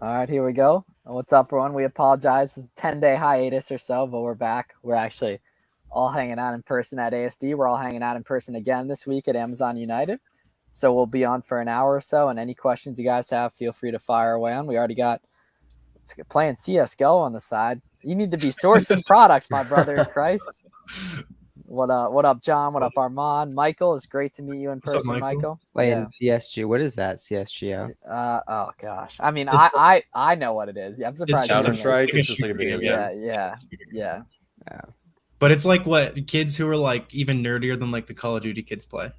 All right, here we go. What's up, everyone? We apologize. It's a 10-day hiatus or so, but we're back. We're actually all hanging out in person at ASD. We're all hanging out in person again this week at Amazon United. So we'll be on for an hour or so, and any questions you guys have, feel free to fire away on. We already got playing CSGO on the side. You need to be sourcing products, my brother in Christ. What up, John? What up, Armand? Michael, it's great to meet you in person, What's up, Michael. Playing CSG. What is that, CSGO? Oh gosh. I mean, I know what it is. Yeah, I'm surprised. It's Counter-Strike. like It's just like a video game. Yeah. But it's like what kids who are like even nerdier than like the Call of Duty kids play.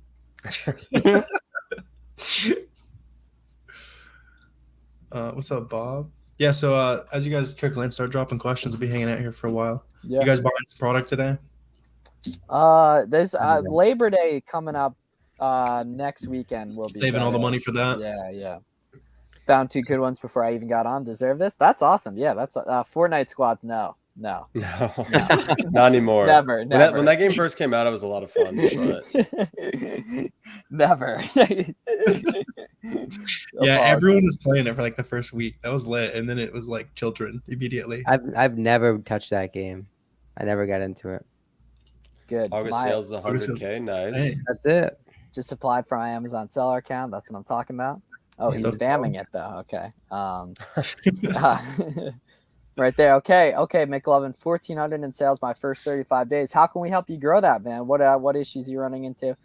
What's up, Bob? Yeah, so as you guys trickle in, start dropping questions. We'll be hanging out here for a while. Yeah. You guys buying some product today? There's Labor Day coming up next weekend. We'll be saving all the money for that. Yeah. Found two good ones before I even got on. Deserve this? That's awesome. Yeah, that's Fortnite Squad. No, not anymore. Never. When that game first came out, it was a lot of fun. But... Never. Yeah, everyone was playing it for like the first week. That was lit, and then it was like children immediately. I've never touched that game. I never got into it. Good. August sales is 100K. Nice. Hey. That's it. Just applied for my Amazon seller account. That's what I'm talking about. Oh, he's spamming it though. Okay. Right there. Okay, McLovin, 1,400 in sales my first 35 days. How can we help you grow that, man? What issues are you running into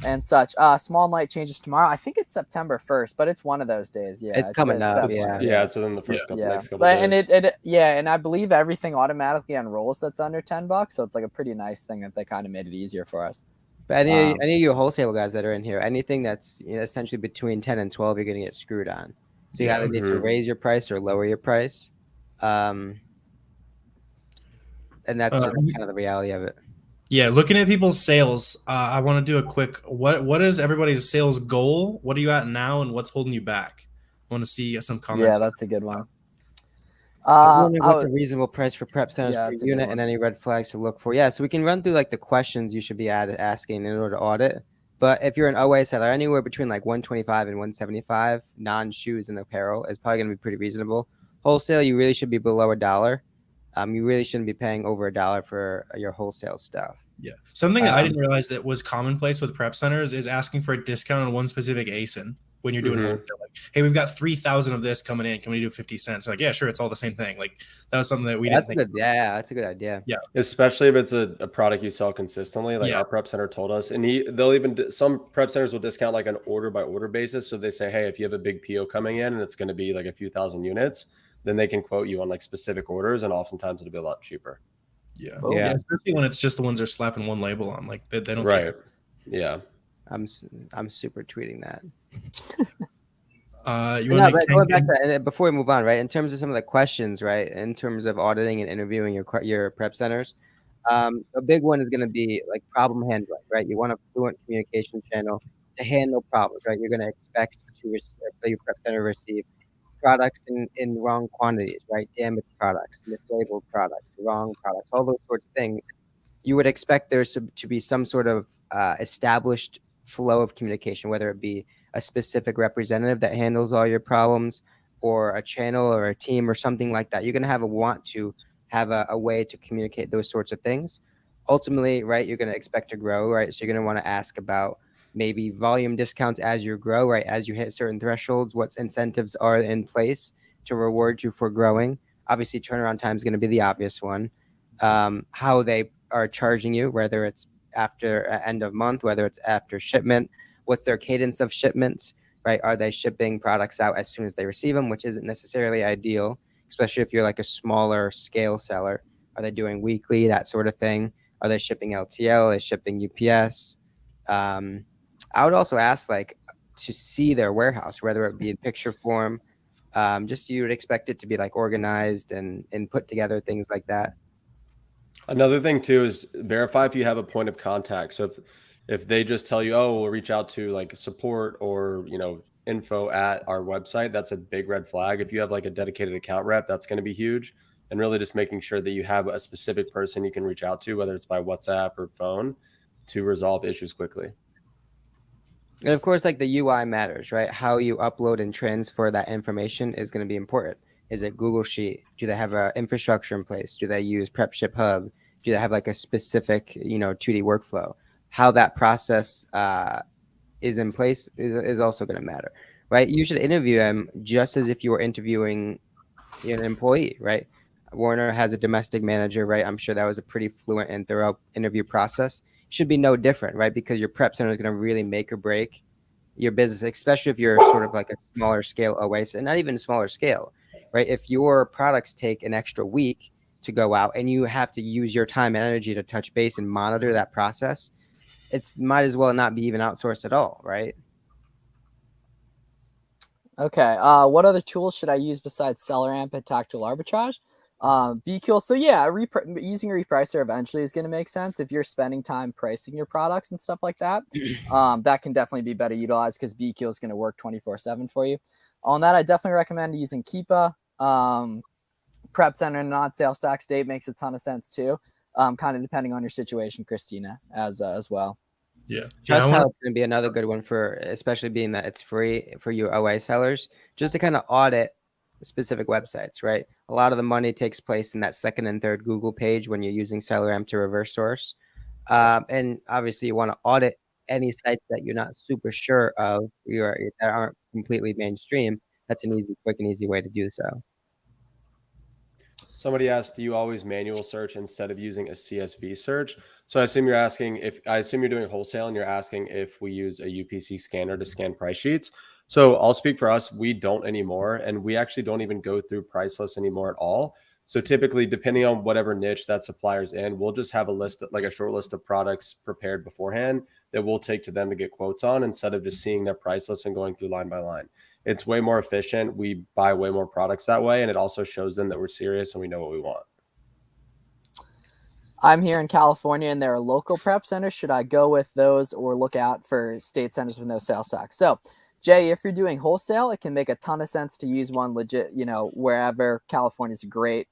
and such? Small night changes tomorrow. I think it's September 1st, but it's one of those days. Yeah, it's coming up. Yeah, it's within the first next couple and days. And I believe everything automatically unrolls that's under $10, so it's like a pretty nice thing that they kind of made it easier for us. But any of you wholesale guys that are in here, anything that's essentially between 10 and 12, you're going to get screwed on. So you either need to raise your price or lower your price. And that's kind of the reality of it. Yeah, looking at people's sales, I want to do a quick what is everybody's sales goal? What are you at now, and what's holding you back? I want to see some comments. Yeah, that's a good one. What's a reasonable price for prep centers per unit, and any red flags to look for? Yeah, so we can run through like the questions you should be asking in order to audit. But if you're an OA seller, anywhere between like 125 and 175 non-shoes and apparel is probably going to be pretty reasonable. Wholesale, you really should be below $1. You really shouldn't be paying over $1 for your wholesale stuff. Yeah. Something that I didn't realize that was commonplace with prep centers is asking for a discount on one specific ASIN when you're doing wholesale. Like, hey, we've got 3,000 of this coming in. Can we do 50 cents? Like, yeah, sure. It's all the same thing. Like, that was something that we didn't think. That's a good idea. Yeah. Especially if it's a product you sell consistently. Like our prep center told us, and they'll even, some prep centers will discount like an order by order basis. So they say, hey, if you have a big PO coming in and it's going to be like a few thousand units, then they can quote you on like specific orders, and oftentimes it'll be a lot cheaper. Yeah, especially when it's just the ones they're slapping one label on, like they don't care. Yeah, I'm super tweeting that. Before we move on, right? In terms of some of the questions, right? In terms of auditing and interviewing your prep centers, a big one is going to be like problem handling, right? You want a fluent communication channel to handle problems, right? You're going to expect your prep center to receive products in wrong quantities, right? Damaged products, mislabeled products, wrong products, all those sorts of things. You would expect there to be some sort of established flow of communication, whether it be a specific representative that handles all your problems, or a channel or a team or something like that. You're going to want to have a way to communicate those sorts of things. Ultimately, right, you're going to expect to grow, right? So you're going to want to ask about maybe volume discounts as you grow, right? As you hit certain thresholds, what incentives are in place to reward you for growing? Obviously, turnaround time is going to be the obvious one. How they are charging you, whether it's after end of month, whether it's after shipment, what's their cadence of shipments, right? Are they shipping products out as soon as they receive them, which isn't necessarily ideal, especially if you're like a smaller scale seller. Are they doing weekly, that sort of thing? Are they shipping LTL? Are they shipping UPS? I would also ask like to see their warehouse, whether it be in picture form, just you would expect it to be like organized and put together, things like that. Another thing too is verify if you have a point of contact. So if they just tell you, oh, we'll reach out to like support or, info at our website, that's a big red flag. If you have like a dedicated account rep, that's going to be huge. And really just making sure that you have a specific person you can reach out to, whether it's by WhatsApp or phone, to resolve issues quickly. And of course, like the UI matters, right? How you upload and transfer that information is going to be important. Is it Google Sheet? Do they have an infrastructure in place? Do they use PrepShip Hub? Do they have like a specific, 2D workflow? How that process is in place is also going to matter, right? You should interview them just as if you were interviewing an employee, right? Warner has a domestic manager, right? I'm sure that was a pretty fluent and thorough interview process. Should be no different, right? Because your prep center is going to really make or break your business, especially if you're sort of like a smaller scale OAS, and not even a smaller scale, right? If your products take an extra week to go out and you have to use your time and energy to touch base and monitor that process, it's might as well not be even outsourced at all, right? Okay. What other tools should I use besides SellerAmp and Tactical Arbitrage? BQL. So yeah, using a repricer eventually is going to make sense if you're spending time pricing your products and stuff like that. That can definitely be better utilized because BQL is going to work 24/7 for you. On that, I definitely recommend using Keepa. Prep Center and non-sales tax date makes a ton of sense too. Kind of depending on your situation, Christina, as well. Yeah. Trustpilot's going to be another good one for, especially being that it's free for you OA sellers, just to kind of audit specific websites, right? A lot of the money takes place in that second and third Google page when you're using SellerAmp to reverse source. And obviously you want to audit any sites that you're not super sure of, that aren't completely mainstream. That's an quick and easy way to do so. Somebody asked, do you always manual search instead of using a CSV search? So I assume you're doing wholesale and you're asking if we use a UPC scanner to scan price sheets. So I'll speak for us. We don't anymore. And we actually don't even go through price lists anymore at all. So typically, depending on whatever niche that supplier's in, we'll just have a short list of products prepared beforehand that we'll take to them to get quotes on instead of just seeing their price list and going through line by line. It's way more efficient. We buy way more products that way. And it also shows them that we're serious and we know what we want. I'm here in California and there are local prep centers. Should I go with those or look out for state centers with no sales tax? So Jay, if you're doing wholesale, it can make a ton of sense to use one legit, wherever. California's a great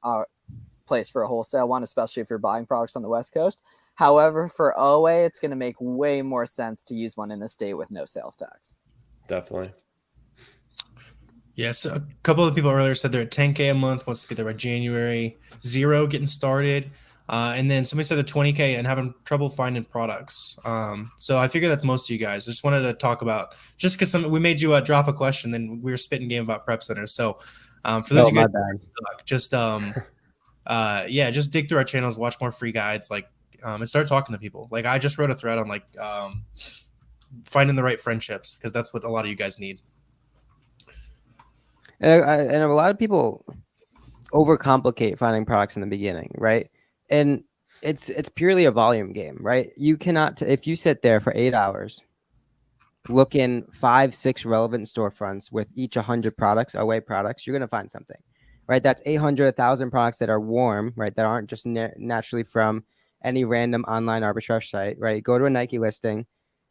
place for a wholesale one, especially if you're buying products on the West Coast. However, for OA, it's going to make way more sense to use one in a state with no sales tax. Definitely. Yes, a couple of people earlier said they're at 10K a month, wants to be there by January, 0 getting started. And then somebody said they're 20K and having trouble finding products. So I figure that's most of you guys. I just wanted to talk about, just because we made you drop a question, then we were spitting game about prep centers. So for those of you guys who are stuck, just dig through our channels, watch more free guides, and start talking to people. Like I just wrote a thread on finding the right friendships, because that's what a lot of you guys need. And a lot of people overcomplicate finding products in the beginning, right? And it's purely a volume game, right? You cannot, if you sit there for 8 hours, look in 5-6 relevant storefronts with each 100 products, OA products, you're going to find something, right? That's 800, 1,000 products that are warm, right? That aren't just naturally from any random online arbitrage site, right? Go to a Nike listing,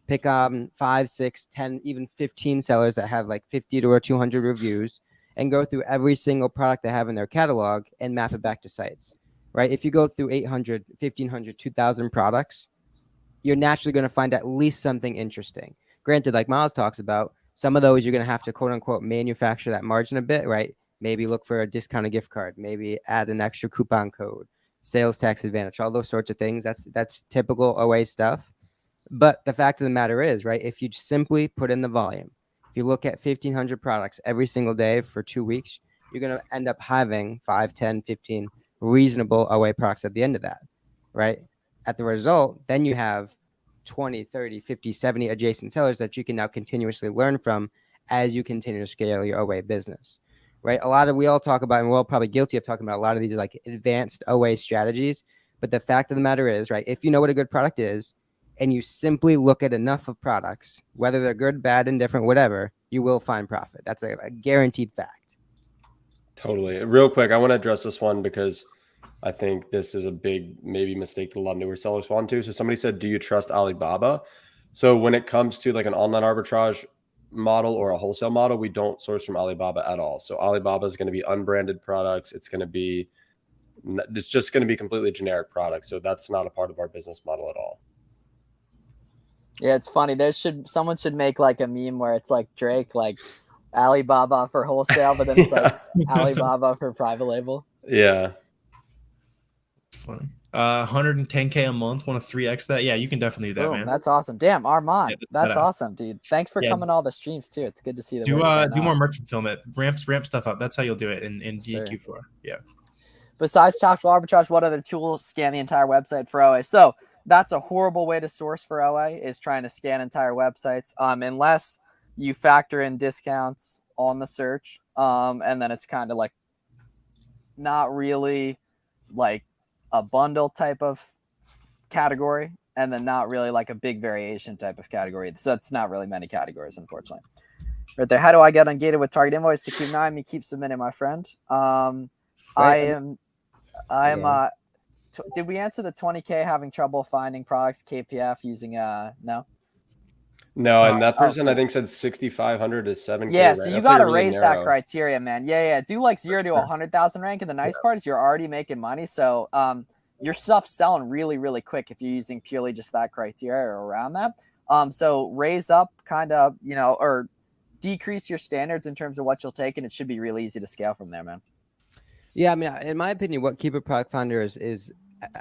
pick 5, 6, 10, even 15 sellers that have like 50 to 200 reviews, and go through every single product they have in their catalog and map it back to sites, right? If you go through 800, 1,500, 2,000 products, you're naturally going to find at least something interesting. Granted, like Miles talks about, some of those you're going to have to quote unquote manufacture that margin a bit, right? Maybe look for a discounted gift card, maybe add an extra coupon code, sales tax advantage, all those sorts of things. That's typical OA stuff. But the fact of the matter is, right, if you simply put in the volume, if you look at 1,500 products every single day for 2 weeks, you're going to end up having 5, 10, 15 reasonable OA products at the end of that, right? At the result, then you have 20, 30, 50, 70 adjacent sellers that you can now continuously learn from as you continue to scale your OA business, right? We all talk about, and we're all probably guilty of talking about a lot of these like advanced OA strategies. But the fact of the matter is, right, if you know what a good product is, and you simply look at enough of products, whether they're good, bad, indifferent, whatever, you will find profit. That's a guaranteed fact. Totally. Real quick, I want to address this one because I think this is a big maybe mistake that a lot of newer sellers fall into. So somebody said, do you trust Alibaba? So when it comes to like an online arbitrage model or a wholesale model, we don't source from Alibaba at all. So Alibaba is going to be unbranded products. It's just going to be completely generic products. So that's not a part of our business model at all. Yeah, it's funny. Someone should make like a meme where it's like Drake like Alibaba for wholesale, but then it's like Alibaba for private label. Yeah. It's funny. 110K a month, want to 3x that? Yeah, you can definitely do that, Boom, man. that's awesome. Damn, Armand, Yeah, that's badass. awesome, dude. Thanks for Yeah. coming to all the streams too. It's good to see the Do work more merch fulfillment. Ramp stuff up. That's how you'll do it in DQ4. Yeah. Besides tactical arbitrage, what other tools scan the entire website for OA? So that's a horrible way to source for OA, is trying to scan entire websites. Unless you factor in discounts on the search. And then it's kind of like not really like a bundle type of category, and then not really like a big variation type of category. So it's not really many categories, unfortunately. Right there. How do I get ungated with target invoice to keep 9? Me keep submitting, my friend. Did we answer the 20K having trouble finding products KPF using no? No, and that person I think said 6,500 to 7K. Yeah, so you got to raise that criteria, man. Yeah. Do like 0 to 100,000 rank, and the nice part is you're already making money. So your stuff's selling really, really quick if you're using purely just that criteria or around that. So raise up kind of, or decrease your standards in terms of what you'll take, and it should be really easy to scale from there, man. Yeah, I mean, in my opinion, what Keeper Product Finder is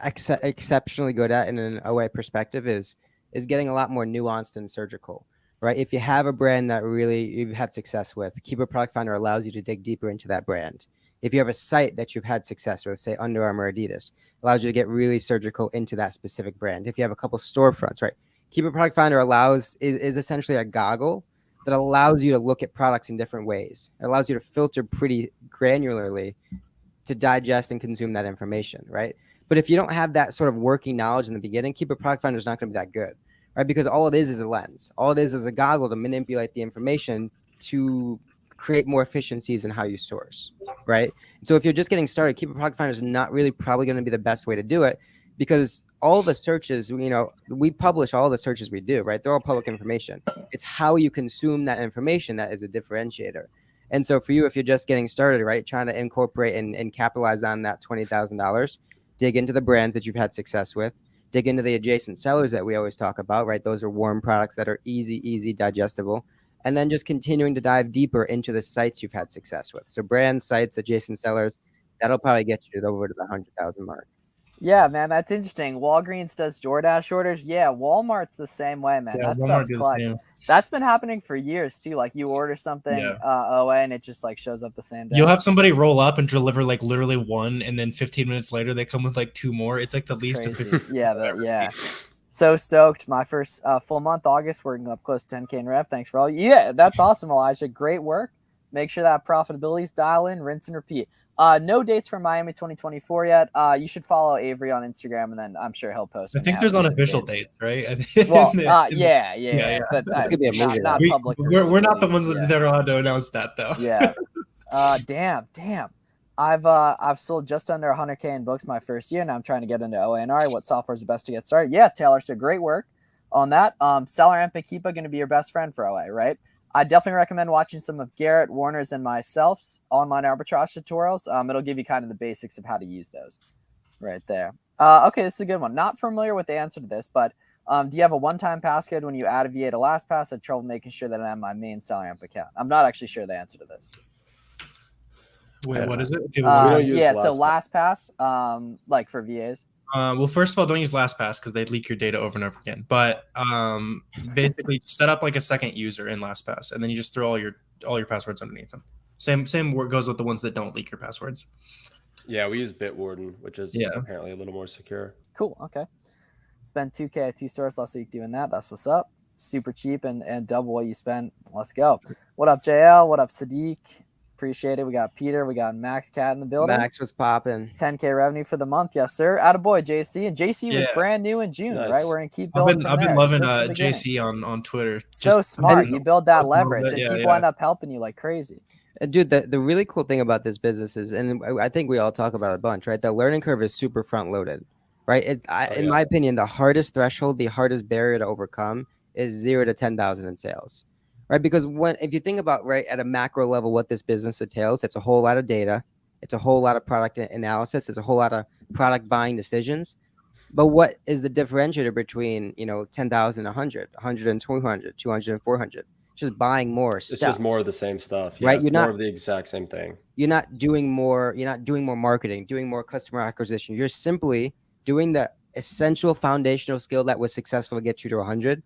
exceptionally good at in an OA perspective is getting a lot more nuanced and surgical, right? If you have a brand that really you've had success with, Keeper Product Finder allows you to dig deeper into that brand. If you have a site that you've had success with, say Under Armour, Adidas, allows you to get really surgical into that specific brand. If you have a couple storefronts, right? Keeper Product Finder is essentially a goggle that allows you to look at products in different ways. It allows you to filter pretty granularly to digest and consume that information, right? But if you don't have that sort of working knowledge in the beginning, Keeper Product Finder is not going to be that good, right? Because all it is a lens. All it is a goggle to manipulate the information to create more efficiencies in how you source, right? So if you're just getting started, Keeper Product Finder is not really probably going to be the best way to do it, because all the searches, we publish all the searches we do, right? They're all public information. It's how you consume that information that is a differentiator. And so for you, if you're just getting started, right, trying to incorporate and capitalize on that $20,000, dig into the brands that you've had success with, dig into the adjacent sellers that we always talk about, right? Those are warm products that are easy digestible. And then just continuing to dive deeper into the sites you've had success with. So brands, sites, adjacent sellers, that'll probably get you over to the 100,000 mark. Yeah, man, that's interesting. Walgreens does DoorDash orders. Yeah, Walmart's the same way, man. Yeah, that stuff's clutch. That's been happening for years too. Like you order something OA and it just like shows up the same day. You'll have somebody roll up and deliver like literally one, and then 15 minutes later they come with like 2 more. It's like the least of yeah. So stoked. My first full month, August, working up close to 10K in rev. Thanks for all. Yeah, that's awesome, Elijah. Great work. Make sure that profitability's dial in, rinse and repeat. No dates for Miami 2024 yet. You should follow Avery on Instagram, and then I'm sure he'll post. I think there's unofficial dates, right? Well, yeah. But could be a movie. Not public. We're not the ones that are allowed to announce that, though. Yeah. Damn. I've sold just under 100K in books my first year, and I'm trying to get into OANR. What software is the best to get started? Yeah, Taylor. So great work on that. Seller and Keepa going to be your best friend for OA, right? I definitely recommend watching some of Garrett, Warner's, and myself's online arbitrage tutorials. It'll give you kind of the basics of how to use those right there. Okay, this is a good one. Not familiar with the answer to this, but do you have a one-time passcode when you add a VA to LastPass? I had trouble making sure that I have my main Seller Amp account. I'm not actually sure the answer to this. Wait, what is it? So LastPass, like for VAs. Well, first of all, don't use LastPass because they leak your data over and over again. But basically, set up like a second user in LastPass, and then you just throw all your passwords underneath them. Same word goes with the ones that don't leak your passwords. Yeah, we use Bitwarden, which is apparently a little more secure. Cool. Okay. Spend 2K at 2 stores last week doing that. That's what's up. Super cheap and double what you spend. Let's go. What up, JL? What up, Sadiq? Appreciate it. We got Peter. We got Max Cat in the building. Max was popping. 10K revenue for the month. Yes, sir. Attaboy, JC. And JC was brand new in June, right? We're going to keep building. I've been loving JC on Twitter. So smart. You build that leverage, and people end up helping you like crazy. Dude, the really cool thing about this business is, and I think we all talk about it a bunch, right? The learning curve is super front loaded, right? In my opinion, the hardest threshold, the hardest barrier to overcome is 0 to 10,000 in sales. Right, because if you think about at a macro level what this business entails, it's a whole lot of data, it's a whole lot of product analysis, it's a whole lot of product buying decisions. But what is the differentiator between 10,000, 100, 100 and 200, 200 and 400? just buying more It's stuff. just more of the same stuff. Yeah, Right? it's You're more not- of the exact same thing. You're not doing more marketing, doing more customer acquisition. You're simply doing the essential foundational skill that was successful to get you to 100.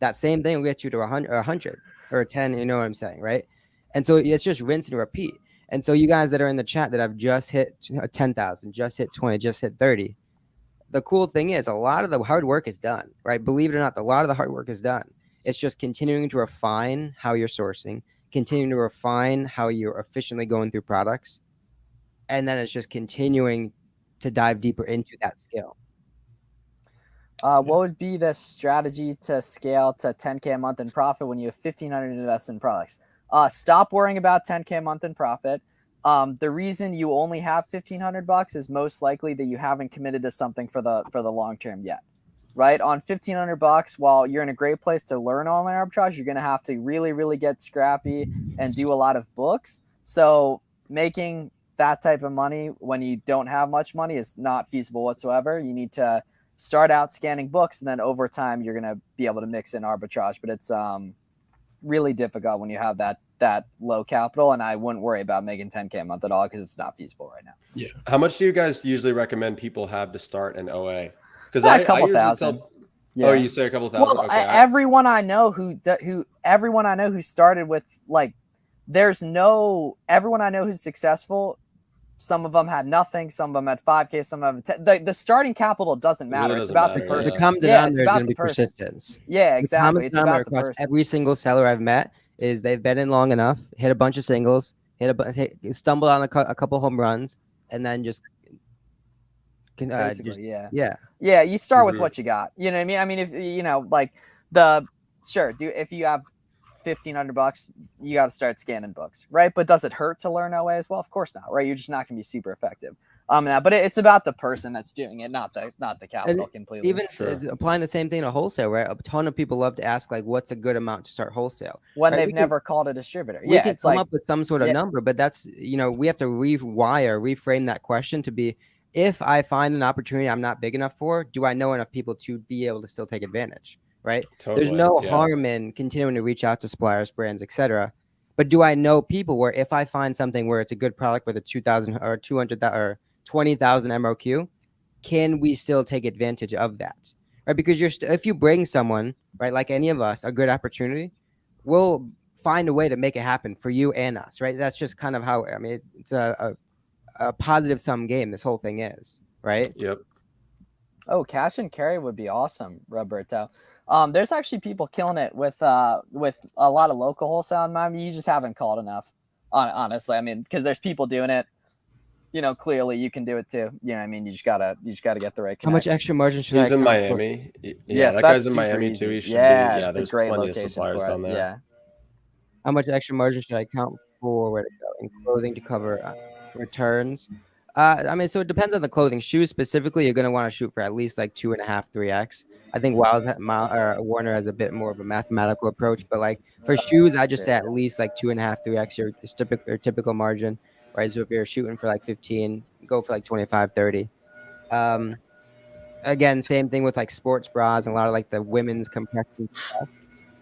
That same thing will get you to 100 or 10, you know what I'm saying, right? And so it's just rinse and repeat. And so you guys that are in the chat that have just hit 10,000, just hit 20, just hit 30, the cool thing is a lot of the hard work is done, right? Believe it or not, a lot of the hard work is done. It's just continuing to refine how you're sourcing, continuing to refine how you're efficiently going through products. And then it's just continuing to dive deeper into that skill. What would be the strategy to scale to 10K a month in profit when you have 1,500 invested in products? Stop worrying about 10K a month in profit. The reason you only have $1,500 is most likely that you haven't committed to something for the long term yet, right? On $1,500, while you're in a great place to learn online arbitrage, you're going to have to really, really get scrappy and do a lot of books. So making that type of money when you don't have much money is not feasible whatsoever. You need to start out scanning books, and then over time you're going to be able to mix in arbitrage. But it's really difficult when you have that low capital, and I wouldn't worry about making 10K a month at all because it's not feasible right now. Yeah. How much do you guys usually recommend people have to start an OA? Because A I couple usually thousand. tell. Yeah. Oh, you say a couple thousand? Well, Okay. everyone I know who started with, like, everyone I know who's successful. Some of them had nothing. Some of them had 5K. Some of them the starting capital doesn't matter. really It's doesn't about matter, the person. The common Yeah, denominator it's is about going to the be person. persistence. Yeah, exactly. It's about the across person. every single seller I've met is they've been in long enough, hit a bunch of singles, stumbled on a couple home runs, and then just Basically, yeah. Yeah, you start with Mhm. what you got. You know what I mean? I mean, if you know, like if you have $1,500, you got to start scanning books, right? But does it hurt to learn OA as well? Of course not, right? You're just not going to be super effective. But it's about the person that's doing it, not the capital completely. Even Sure. applying the same thing to wholesale, right? A ton of people love to ask, like, what's a good amount to start wholesale? When right? they've never called a distributor. We Yeah, can it's come like, up with some sort of number, but that's, we have to reframe that question to be, if I find an opportunity I'm not big enough for, do I know enough people to be able to still take advantage, right? Totally. There's no Yeah. harm in continuing to reach out to suppliers, brands, etc. But do I know people where if I find something where it's a good product with a 2,000 or 200 or 20,000 MRQ, can we still take advantage of that, right? Because if you bring someone, right, like any of us, a good opportunity, we'll find a way to make it happen for you and us, right? That's just kind of how, I mean, it's a positive sum game. This whole thing is, right? Yep. Oh, cash and carry would be awesome, Roberto. There's actually people killing it with a lot of local wholesale in Miami. You just haven't called enough, honestly. I mean, because there's people doing it. Clearly you can do it too. You know what I mean? You just gotta get the right connections. How much extra margin should I He's in account for? Miami. Yeah, Yes, that that's guy's in super Miami easy. too. He should Yeah, be. Yeah, it's there's a great plenty of location suppliers for it. down there. Yeah. How much extra margin should I account for? Where to go in clothing to cover returns? I mean, so it depends on the clothing. Shoes specifically, you're going to want to shoot for at least like 2.5, 3x. I think Warner has a bit more of a mathematical approach, but like for shoes, I just say at least like 2.5, 3x your typical margin, right? So if you're shooting for like 15, go for like 25, 30. Again, same thing with like sports bras and a lot of like the women's compression stuff.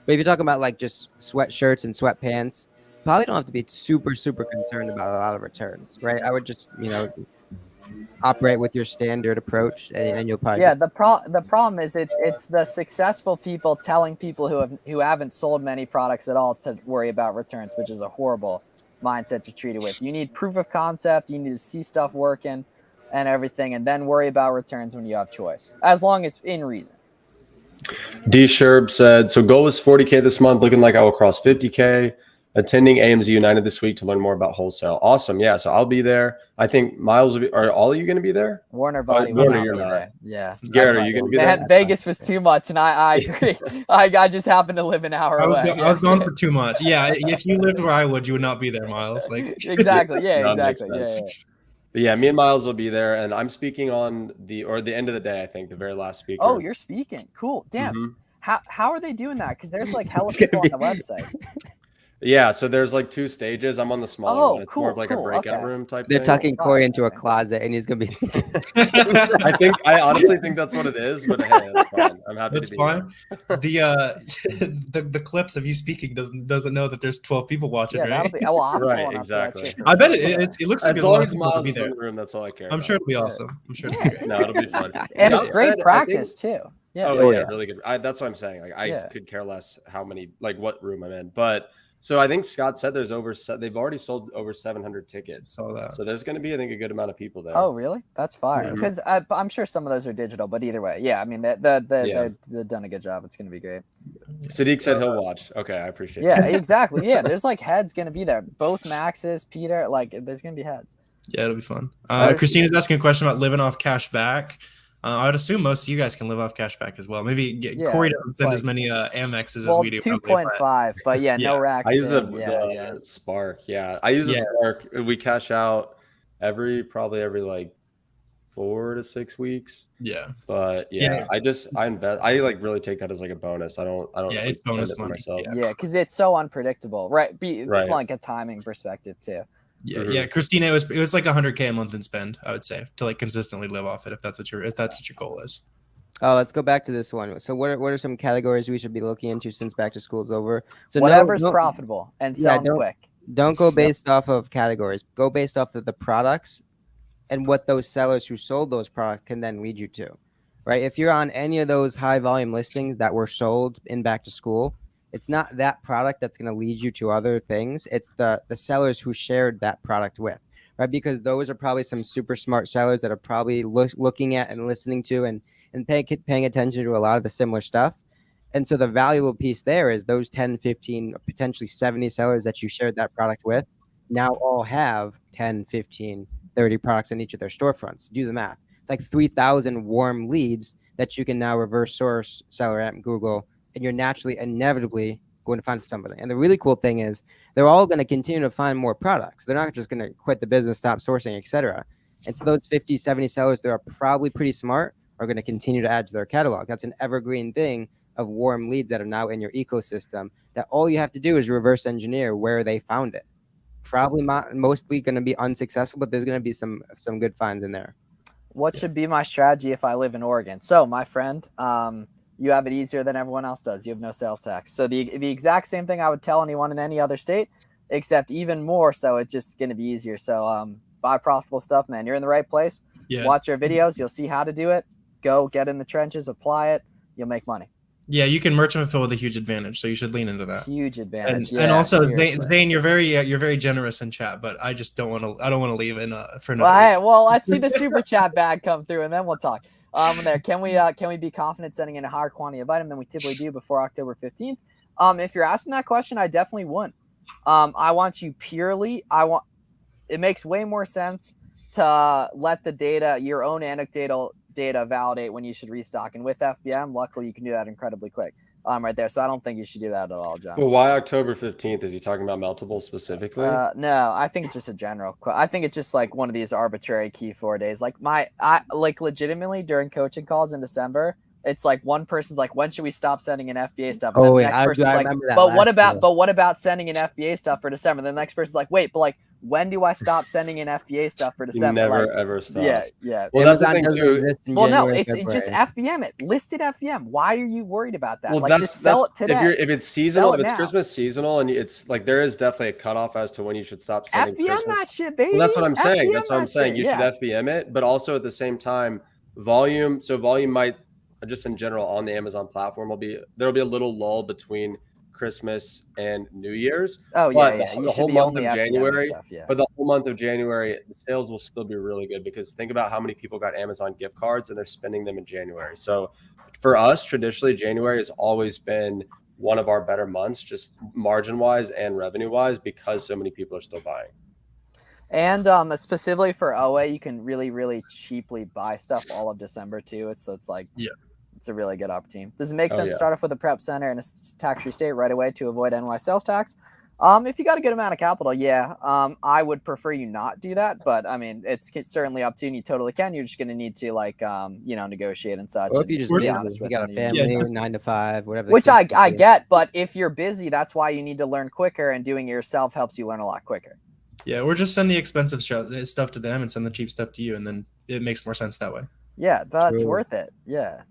But if you're talking about like just sweatshirts and sweatpants, probably don't have to be super, super concerned about a lot of returns, right? I would just, operate with your standard approach, and you'll probably the problem is it's the successful people telling people who haven't sold many products at all to worry about returns, which is a horrible mindset to treat it with. You need proof of concept. You need to see stuff working and everything, and then worry about returns when you have choice, as long as in reason. D Sherb said, so goal was 40K this month, looking like I will cross 50K. Attending AMZ United this week to learn more about wholesale. Awesome. Yeah, so I'll be there. I think Miles will be. Are all of you going to be there? Warner Body will Warner, not you're be not. there. Yeah. Garrett, are you going to be there? Man, Vegas was too much, and I agree. I just happened to live an hour away. I was gone for too much. Yeah, if you lived where I would, you would not be there, Miles. Like exactly. Yeah, That exactly. makes Yeah. sense. But yeah, me and Miles will be there, and I'm speaking on the end of the day. I think the very last speaker. Oh, you're speaking. Cool. Damn. Mhm. How are they doing that? Because there's like hella people on the website. Yeah, so there's like 2 stages. I'm on the smaller Oh, one. It's more of cool, like a cool, breakout okay. room type They're thing. tucking Corey into a Okay. closet, and he's gonna be. I honestly think that's what it is, but hey, that's fine. I'm happy That's to be fine. here. The clips of you speaking doesn't know that there's 12 people watching, Yeah, right? that'll be. Well, I'm Right, pulling up to that exactly. shit for I bet sure, it looks like As there's a lot long of as people to Miles be is in there. the room, that's all I care I'm about. sure it'll be awesome. I'm sure it'll Yeah. be great. No, it'll be fun. And Scott it's great said, practice too. Yeah. Oh yeah, really good. That's what I'm saying. Like I Yeah. could care less how many, like what room I'm in. But so I think Scott said they've already sold over 700 tickets. Saw that. So there's going to be, I think, a good amount of people there. Oh, really? That's fire. Yeah. Because I'm sure some of those are digital, but either way, yeah. I mean, they've done a good job. It's gonna be great. Sadiq said he'll watch. Okay, I appreciate Yeah, that. exactly. Yeah, there's like heads gonna be there. Both Maxes, Peter, like there's gonna be heads. Yeah, it'll be fun. Nice. Christina's asking a question about living off cash back. I would assume most of you guys can live off cash back as well. Maybe Yeah, Corey doesn't send like- as many Amexes as Well, we do. probably, 2.5, but yeah, no Yeah. rack. I use the yeah. Spark. Yeah, I use the Yeah. Spark. We cash out probably every like 4 to 6 weeks. Yeah. But Yeah. I invest. I like really take that as like a bonus. I don't. Yeah, it's spend bonus it for money. myself. Yeah, because it's so unpredictable, right? Right. From like a timing perspective too. Yeah, Mhm. yeah. Christina, it was like 100K a month in spend, I would say, to like consistently live off it if that's what your goal is. Oh, let's go back to this one. So, what are some categories we should be looking into since back to school is over? So, Whatever's profitable and sell them quick. Don't go based off of categories. Go based off of the products and what those sellers who sold those products can then lead you to, right? If you're on any of those high volume listings that were sold in back to school, it's not that product that's going to lead you to other things. It's the sellers who shared that product with, right? Because those are probably some super smart sellers that are probably looking at and listening to and paying attention to a lot of the similar stuff. And so the valuable piece there is those 10, 15, potentially 70 sellers that you shared that product with now all have 10, 15, 30 products in each of their storefronts. Do the math. It's like 3,000 warm leads that you can now reverse source seller at Google, and you're inevitably going to find somebody. And the really cool thing is they're all going to continue to find more products. They're not just going to quit the business, stop sourcing, etc. And so those 50, 70 sellers that are probably pretty smart are going to continue to add to their catalog. That's an evergreen thing of warm leads that are now in your ecosystem that all you have to do is reverse engineer where they found it. Probably mostly going to be unsuccessful, but there's going to be some good finds in there. What should be my strategy if I live in Oregon? So, my friend, you have it easier than everyone else does. You have no sales tax. So the exact same thing I would tell anyone in any other state, except even more so. It's just going to be easier. So buy profitable stuff, man. You're in the right place. Yeah. Watch our videos. You'll see how to do it. Go get in the trenches, apply it. You'll make money. Yeah, you can merchant fulfill with a huge advantage, so you should lean into that. Huge advantage. And also, seriously. Zane, you're very generous in chat, but I just don't want to. I don't want to leave in for another. Let's see the super chat bag come through, and then we'll talk. There, can we be confident sending in a higher quantity of item than we typically do before October 15th? If you're asking that question, I definitely wouldn't. I want you purely. It makes way more sense to let the data, your own anecdotal data, validate when you should restock. And with FBM, luckily you can do that incredibly quick. Right there. So I don't think you should do that at all, John. Well, why October 15th? Is he talking about meltables specifically? No, I think it's just a general. I think it's just like one of these arbitrary Q4 days. Like legitimately during coaching calls in December, it's like one person's like, when should we stop sending in FBA stuff? And Oh the yeah, next person's I like, remember that. but what about sending in FBA stuff for December? The next person's like, wait, but like, when do I stop sending in FBA stuff for You December? never like, ever stop. Yeah. Well, that's the Amazon thing doesn't too. exist in Well, no, January, it's just FBM it. Listed FBM. Why are you worried about that? Well, like, just sell it today. If it's seasonal, if it's now. Christmas seasonal, and it's like there is definitely a cutoff as to when you should stop sending FBM Christmas. that shit, baby. Well, that's what I'm saying. FBM That's what I'm that saying. shit, You should FBM it, but also at the same time, volume. So volume might just in general on the Amazon platform there'll be a little lull between Christmas and New Year's. Oh but yeah. The whole month of January, but the whole month of January, the sales will still be really good because think about how many people got Amazon gift cards and they're spending them in January. So for us, traditionally, January has always been one of our better months, just margin wise and revenue wise, because so many people are still buying. And specifically for OA, you can really, really cheaply buy stuff all of December too. It's like it's a really good opportunity. Does it make sense to start off with a prep center in a tax-free state right away to avoid NY sales tax? If you got a good amount of capital, yeah. I would prefer you not do that, but I mean, it's certainly up to you. And you totally can. You're just going to need to negotiate and such. Or if and you just be busy, honest you with got a them. family, Yeah. 9 to 5, whatever. Which I get, but if you're busy, that's why you need to learn quicker, and doing it yourself helps you learn a lot quicker. Yeah, or just send the expensive stuff to them and send the cheap stuff to you, and then it makes more sense that way. Yeah, that's True. worth it. Yeah.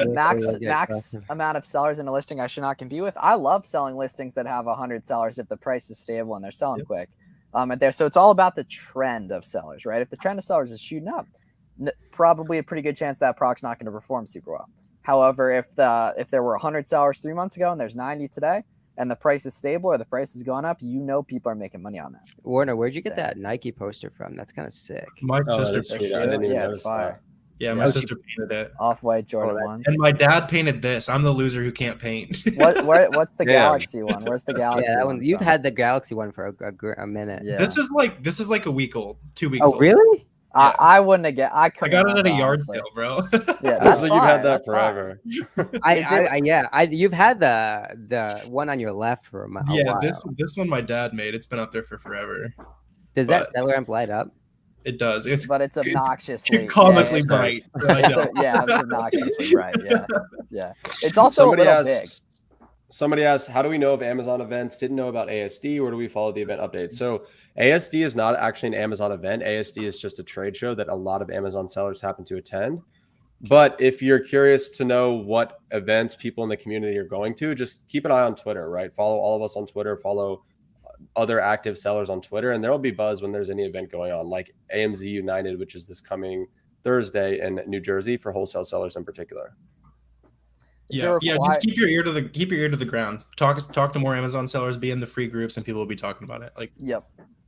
Max amount of sellers in a listing I should not compete with. I love selling listings that have 100 sellers if the price is stable and they're selling quick. So it's all about the trend of sellers, right? If the trend of sellers is shooting up, probably a pretty good chance that product's not going to perform super well. However, if there were 100 sellers 3 months ago and there's 90 today, and the price is stable or the price has gone up, people are making money on that. Warner, where'd you get that Nike poster from? That's kind of sick. My sister. That's sweet. I didn't even it's notice fire. that. Yeah, my sister painted it. Off-white Jordan that's- ones. And my dad painted this. I'm the loser who can't paint. What's the Yeah. Galaxy one? Where's the Galaxy Yeah, that one? one. You've from? had the Galaxy one for a minute. Yeah. This is like a week old, 2 weeks Oh, old. really? I wouldn't have I got it at a yard honestly. sale, bro. Yeah, That's like you've fine, had that that's fine. forever. You've had the one on your left for a while. Yeah, this one my dad made. It's been up there for forever. Does that but- seller amp light up? It does. It's But it's obnoxiously comically it's bright. So I don't. it's obnoxiously bright. Yeah. It's also a little big. Somebody asked, how do we know of Amazon events? Didn't know about ASD. Where do we follow the event updates? So ASD is not actually an Amazon event. ASD is just a trade show that a lot of Amazon sellers happen to attend. But if you're curious to know what events people in the community are going to, just keep an eye on Twitter, right? Follow all of us on Twitter, follow other active sellers on Twitter, and there'll be buzz when there's any event going on, like AMZ United, which is this coming Thursday in New Jersey for wholesale sellers in particular. Yeah. Just keep your ear to the ground. Talk to more Amazon sellers. Be in the free groups, and people will be talking about it. Yep.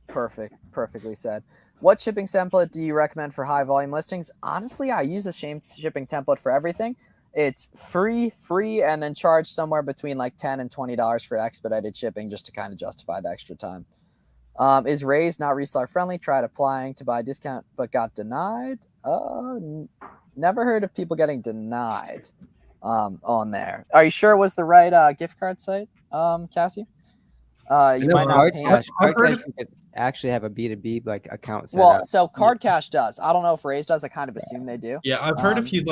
Perfectly said. What shipping template do you recommend for high volume listings? Honestly, I use the same shipping template for everything. It's free, and then charge somewhere between like $10 and $20 for expedited shipping, just to kind of justify the extra time. Is Raise not reseller friendly? Tried applying to buy a discount but got denied. Never heard of people getting denied on there. Are you sure it was the right gift card site, Cassie? You might not pay. Card you could actually have a B2B like account set Well, up. so Card Cash does. I don't know if Raise does. I kind of assume they do. Yeah, I've heard if you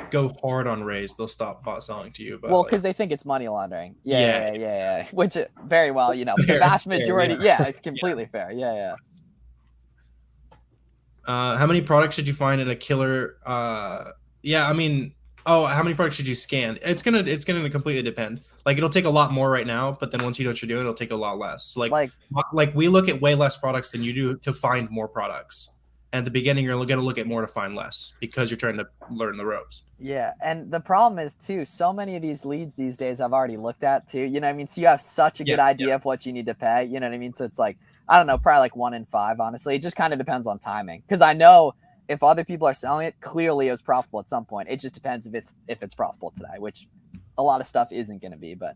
go hard on Raise, they'll stop selling to you. But well, because they think it's money laundering. Yeah. Which very well, the Fair, vast fair, majority. yeah. It's completely fair. Yeah. How many products should you find in a killer? How many products should you scan? It's gonna completely depend. Like it'll take a lot more right now, but then once you know what you're doing, it'll take a lot less. Like we look at way less products than you do to find more products. And at the beginning, you're gonna look at more to find less because you're trying to learn the ropes. Yeah, and the problem is too, so many of these leads these days I've already looked at too. You know what I mean? So you have such a good idea of what you need to pay. You know what I mean? So it's like, I don't know, probably like 1 in 5. Honestly, it just kind of depends on timing. Because I know if other people are selling it, clearly it was profitable at some point. It just depends if it's profitable today, which a lot of stuff isn't going to be. But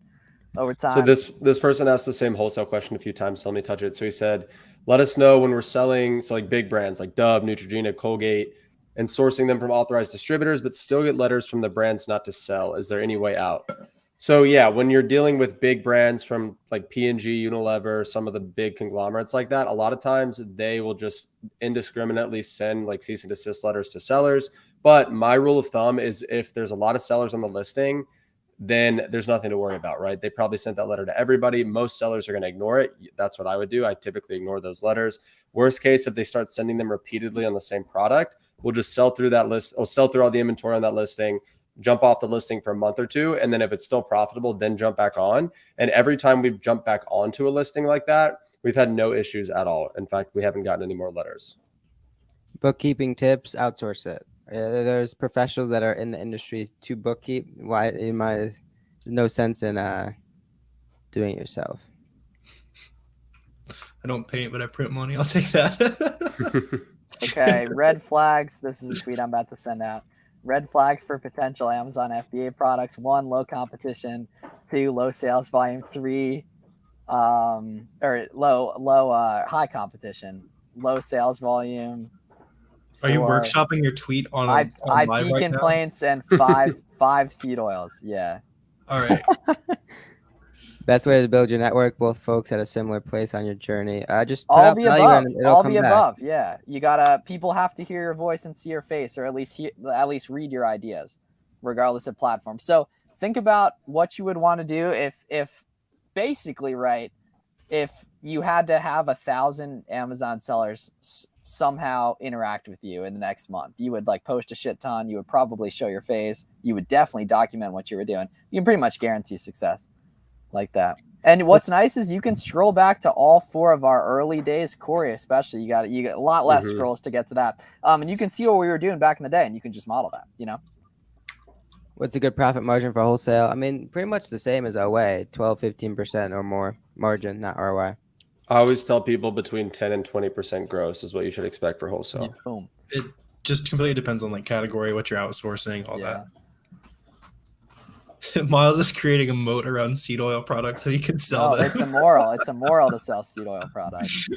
over time. So this person asked the same wholesale question a few times. So let me touch it. So he said, let us know when we're selling. So like big brands like Dove, Neutrogena, Colgate, and sourcing them from authorized distributors, but still get letters from the brands not to sell. Is there any way out? So yeah, when you're dealing with big brands from like P&G, Unilever, some of the big conglomerates like that, a lot of times they will just indiscriminately send like cease and desist letters to sellers. But my rule of thumb is if there's a lot of sellers on the listing, then there's nothing to worry about, right? They probably sent that letter to everybody. Most sellers are going to ignore it. That's what I would do. I typically ignore those letters. Worst case, if they start sending them repeatedly on the same product, we'll just sell through that list or sell through all the inventory on that listing, jump off the listing for a month or two. And then if it's still profitable, then jump back on. And every time we've jumped back onto a listing like that, we've had no issues at all. In fact, we haven't gotten any more letters. Bookkeeping tips, outsource it. There's professionals that are in the industry to bookkeep. Why there's no sense in doing it yourself. I don't paint, but I print money. I'll take that. Okay, red flags. This is a tweet I'm about to send out. Red flags for potential Amazon FBA products: 1, low competition; 2, low sales volume; 3, high competition, low sales volume. 4, are you workshopping your tweet on IP right complaints now? and 5 seed oils? Yeah. All right. Best way to build your network, both folks at a similar place on your journey. Just put All out the value above. and it'll All come the back. above. Yeah. People have to hear your voice and see your face, or at least read your ideas, regardless of platform. So think about what you would want to do if basically, right, if you had to have 1,000 Amazon sellers somehow interact with you in the next month. You would like post a shit ton. You would probably show your face. You would definitely document what you were doing. You can pretty much guarantee success like that. And what's nice is you can scroll back to all 4 of our early days, Corey especially. You got a lot less scrolls to get to that. And you can see what we were doing back in the day, and you can just model that, What's a good profit margin for wholesale? I mean, pretty much the same as OA, 12-15% or more margin, not ROI. I always tell people between 10 and 20% gross is what you should expect for wholesale. Yeah. Boom. It just completely depends on like category, what you're outsourcing, all that. Miles is creating a moat around seed oil products so he can sell them. It's immoral. It's immoral to sell seed oil products.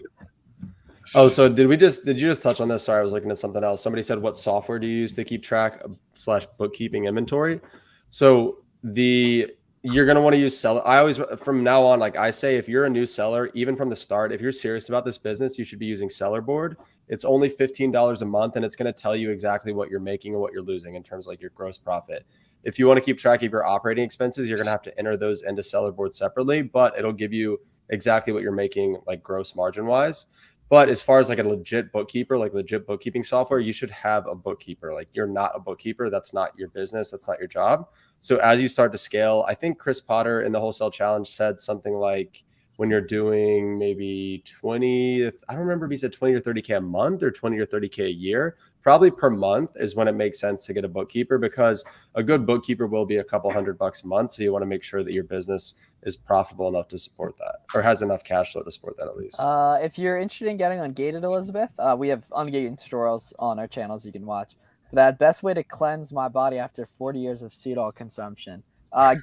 Oh, so did you just touch on this? Sorry, I was looking at something else. Somebody said, what software do you use to keep track / bookkeeping inventory? So you're going to want to use seller. I always, from now on, like I say, if you're a new seller, even from the start, if you're serious about this business, you should be using Seller Board. It's only $15 a month, and it's going to tell you exactly what you're making and what you're losing in terms of like your gross profit. If you want to keep track of your operating expenses, you're going to have to enter those into Seller Board separately, but it'll give you exactly what you're making like gross margin wise. But as far as like a legit bookkeeper, like legit bookkeeping software, you should have a bookkeeper. Like you're not a bookkeeper. That's not your business. That's not your job. So as you start to scale, I think Chris Potter in the Wholesale Challenge said something like when you're doing maybe 20, I don't remember if he said 20 or 30K a month or 20 or 30K a year, probably per month is when it makes sense to get a bookkeeper, because a good bookkeeper will be a couple $100 a month. So you want to make sure that your business is profitable enough to support that, or has enough cash flow to support that at least. If you're interested in getting ungated, Elizabeth, we have ungating tutorials on our channels you can watch. For that, best way to cleanse my body after 40 years of seed oil consumption.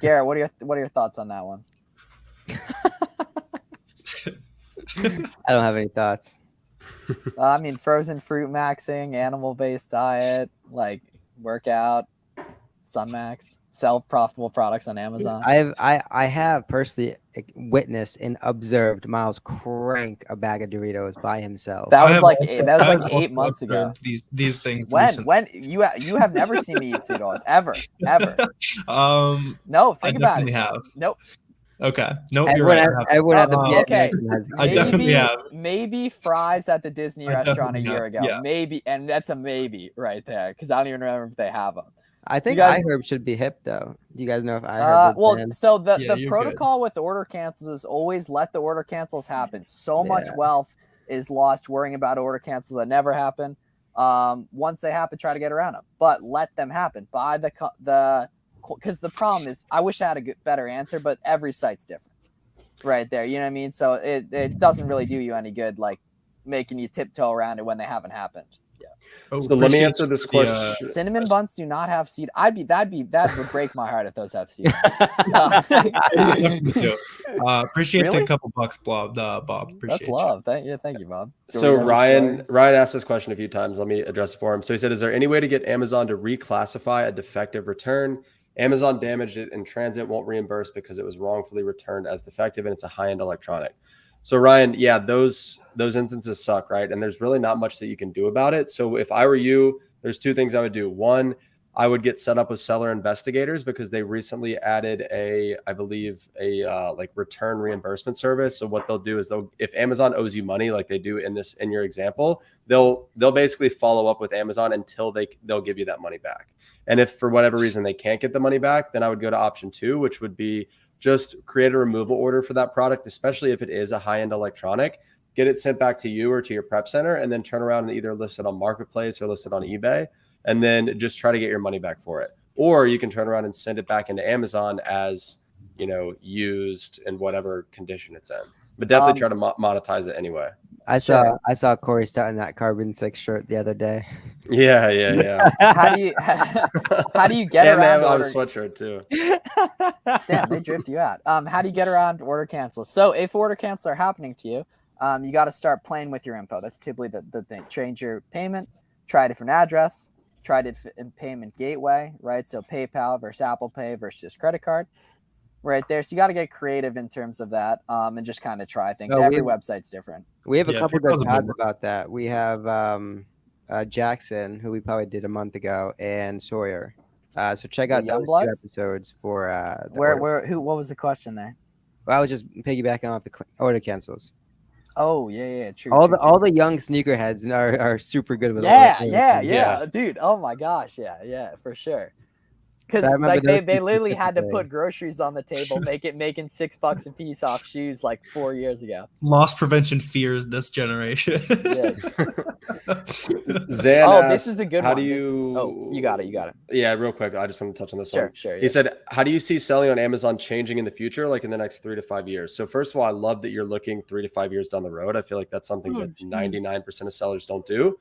Garrett, what are your thoughts on that one? I don't have any thoughts. I mean, frozen fruit maxing, animal-based diet, like workout, Sunmax, sell profitable products on Amazon. I have personally witnessed and observed Miles crank a bag of Doritos by himself. That was like 8 months ago. These things. When you have never seen me eat seed oils ever. No, think about it. Have. Nope. Okay. Nope. Everyone at the okay. I definitely have. Maybe fries at the Disney restaurant a year ago. Yeah. Maybe, and that's a maybe right there because I don't even remember if they have them. I think iHerb should be hip though. Do you guys know if iHerb? So the protocol with the order cancels is always let the order cancels happen. So much wealth is lost worrying about order cancels that never happen. Once they happen, try to get around them, but let them happen. Buy because the problem is, I wish I had a better answer, but every site's different, right there. You know what I mean? So it doesn't really do you any good, like making you tiptoe around it when they haven't happened. Yeah. So let me answer this question. Cinnamon buns do not have seed. That would break my heart if those have seed. Appreciate the couple bucks, Bob. Appreciate That's love. Thank you, Bob. So Ryan asked this question a few times. Let me address it for him. So he said, is there any way to get Amazon to reclassify a defective return? Amazon damaged it in transit, won't reimburse because it was wrongfully returned as defective and it's a high-end electronic. So Ryan, yeah, those instances suck, right? And there's really not much that you can do about it. So if I were you, there's 2 things I would do. One, I would get set up with seller investigators because they recently added I believe like return reimbursement service. So what they'll do is if Amazon owes you money, like they do in your example, they'll basically follow up with Amazon until they'll give you that money back. And if for whatever reason they can't get the money back, then I would go to option 2, which would be just create a removal order for that product, especially if it is a high-end electronic, get it sent back to you or to your prep center, and then turn around and either list it on Marketplace or list it on eBay, and then just try to get your money back for it. Or you can turn around and send it back into Amazon as, used in whatever condition it's in. But definitely try to monetize it anyway. I saw Corey starting that Carbon 6 shirt the other day. Yeah. How do you get around? They have a sweatshirt too. Damn, they dripped you out. How do you get around order cancels? So if order cancels are happening to you, you got to start playing with your info. That's typically the thing. Change your payment. Try a different address. Try a payment gateway. Right. So PayPal versus Apple Pay versus just credit card. right there. So you got to get creative in terms of that, and just kind of try things. No, Every website's different. We have a Yeah, couple PayPal's good a big pods one. about that. We have Jackson, who we probably did a month ago, and Sawyer. So check The out those 2 Youngbloods? episodes for the order. What was the question there? Well, I was just piggybacking off the order cancels. Oh yeah, true. All the young sneakerheads are super good with Yeah, Yeah. dude. Oh my gosh, yeah, for sure. So Because I remember like those they two literally had to specifically. put groceries on the table, making $6 a piece off shoes like 4 years ago. Loss prevention fears this generation. Yeah. Zan Oh, asked, this is a good how one. do This- you? oh, you got it. Yeah, real quick. I just want to touch on this one. Sure. He said, how do you see selling on Amazon changing in the future, like in the next 3 to 5 years? So first of all, I love that you're looking 3 to 5 years down the road. I feel like that's something that 99% of sellers don't do.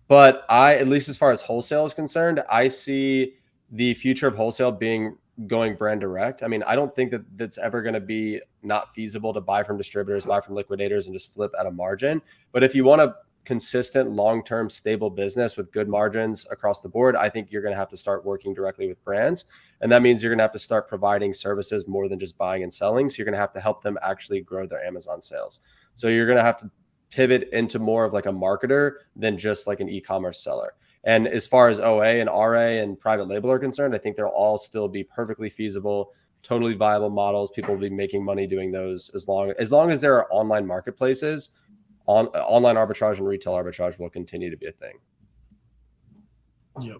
But at least as far as wholesale is concerned, I see the future of wholesale being going brand direct. I mean, I don't think that that's ever going to be not feasible to buy from distributors, buy from liquidators, and just flip at a margin. But if you want a consistent, long-term, stable business with good margins across the board, I think you're going to have to start working directly with brands. And that means you're going to have to start providing services more than just buying and selling. So you're going to have to help them actually grow their Amazon sales. So you're going to have to pivot into more of like a marketer than just like an e-commerce seller. And as far as OA and RA and private label are concerned, I think they'll all still be perfectly feasible, totally viable models. People will be making money doing those as long as there are online marketplaces. Online arbitrage and retail arbitrage will continue to be a thing. Yep.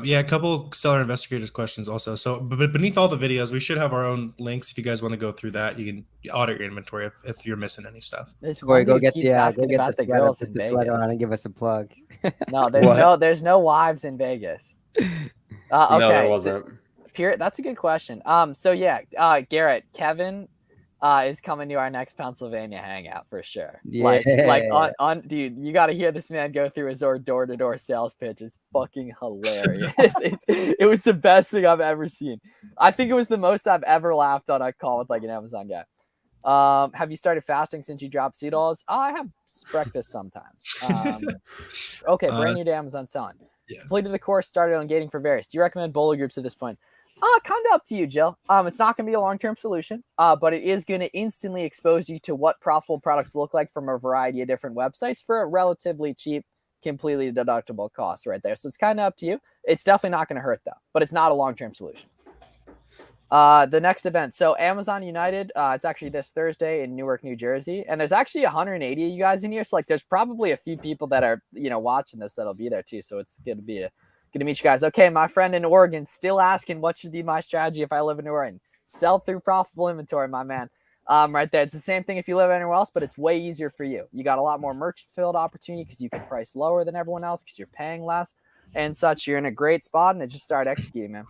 Yeah, a couple seller investigators questions also. So but beneath all the videos, we should have our own links. If you guys want to go through that, you can audit your inventory if you're missing any stuff. Corey, go get keeps the asking sweater, about the girls put in the sweater on Vegas. and give us a plug. No, What? there's no wives in Vegas. Okay. No, there wasn't. That's a good question. So yeah, Garrett, Kevin is coming to our next Pennsylvania hangout for sure. Yeah. Dude, you got to hear this man go through his door-to-door sales pitch. It's fucking hilarious. It was the best thing I've ever seen. I think it was the most I've ever laughed on a call with like an Amazon guy. Have you started fasting since you dropped seed oils? I have breakfast sometimes. Okay, brand new to Amazon selling. Yeah. Completed the course, started on gating for various. Do you recommend bowler groups at this point? Kind of up to you, Jill. It's not going to be a long-term solution, but it is going to instantly expose you to what profitable products look like from a variety of different websites for a relatively cheap, completely deductible cost right there. So it's kind of up to you. It's definitely not going to hurt though, but it's not a long-term solution. The next event. So Amazon United, it's actually this Thursday in Newark, New Jersey. And there's actually 180 of you guys in here. So like, there's probably a few people that are, watching this that'll be there too. So it's going to be good to meet you guys. Okay. My friend in Oregon still asking what should be my strategy if I live in Oregon. Sell through profitable inventory, my man. Right there. It's the same thing if you live anywhere else, but it's way easier for you. You got a lot more merchant filled opportunity because you can price lower than everyone else because you're paying less and such. You're in a great spot and just start executing, man.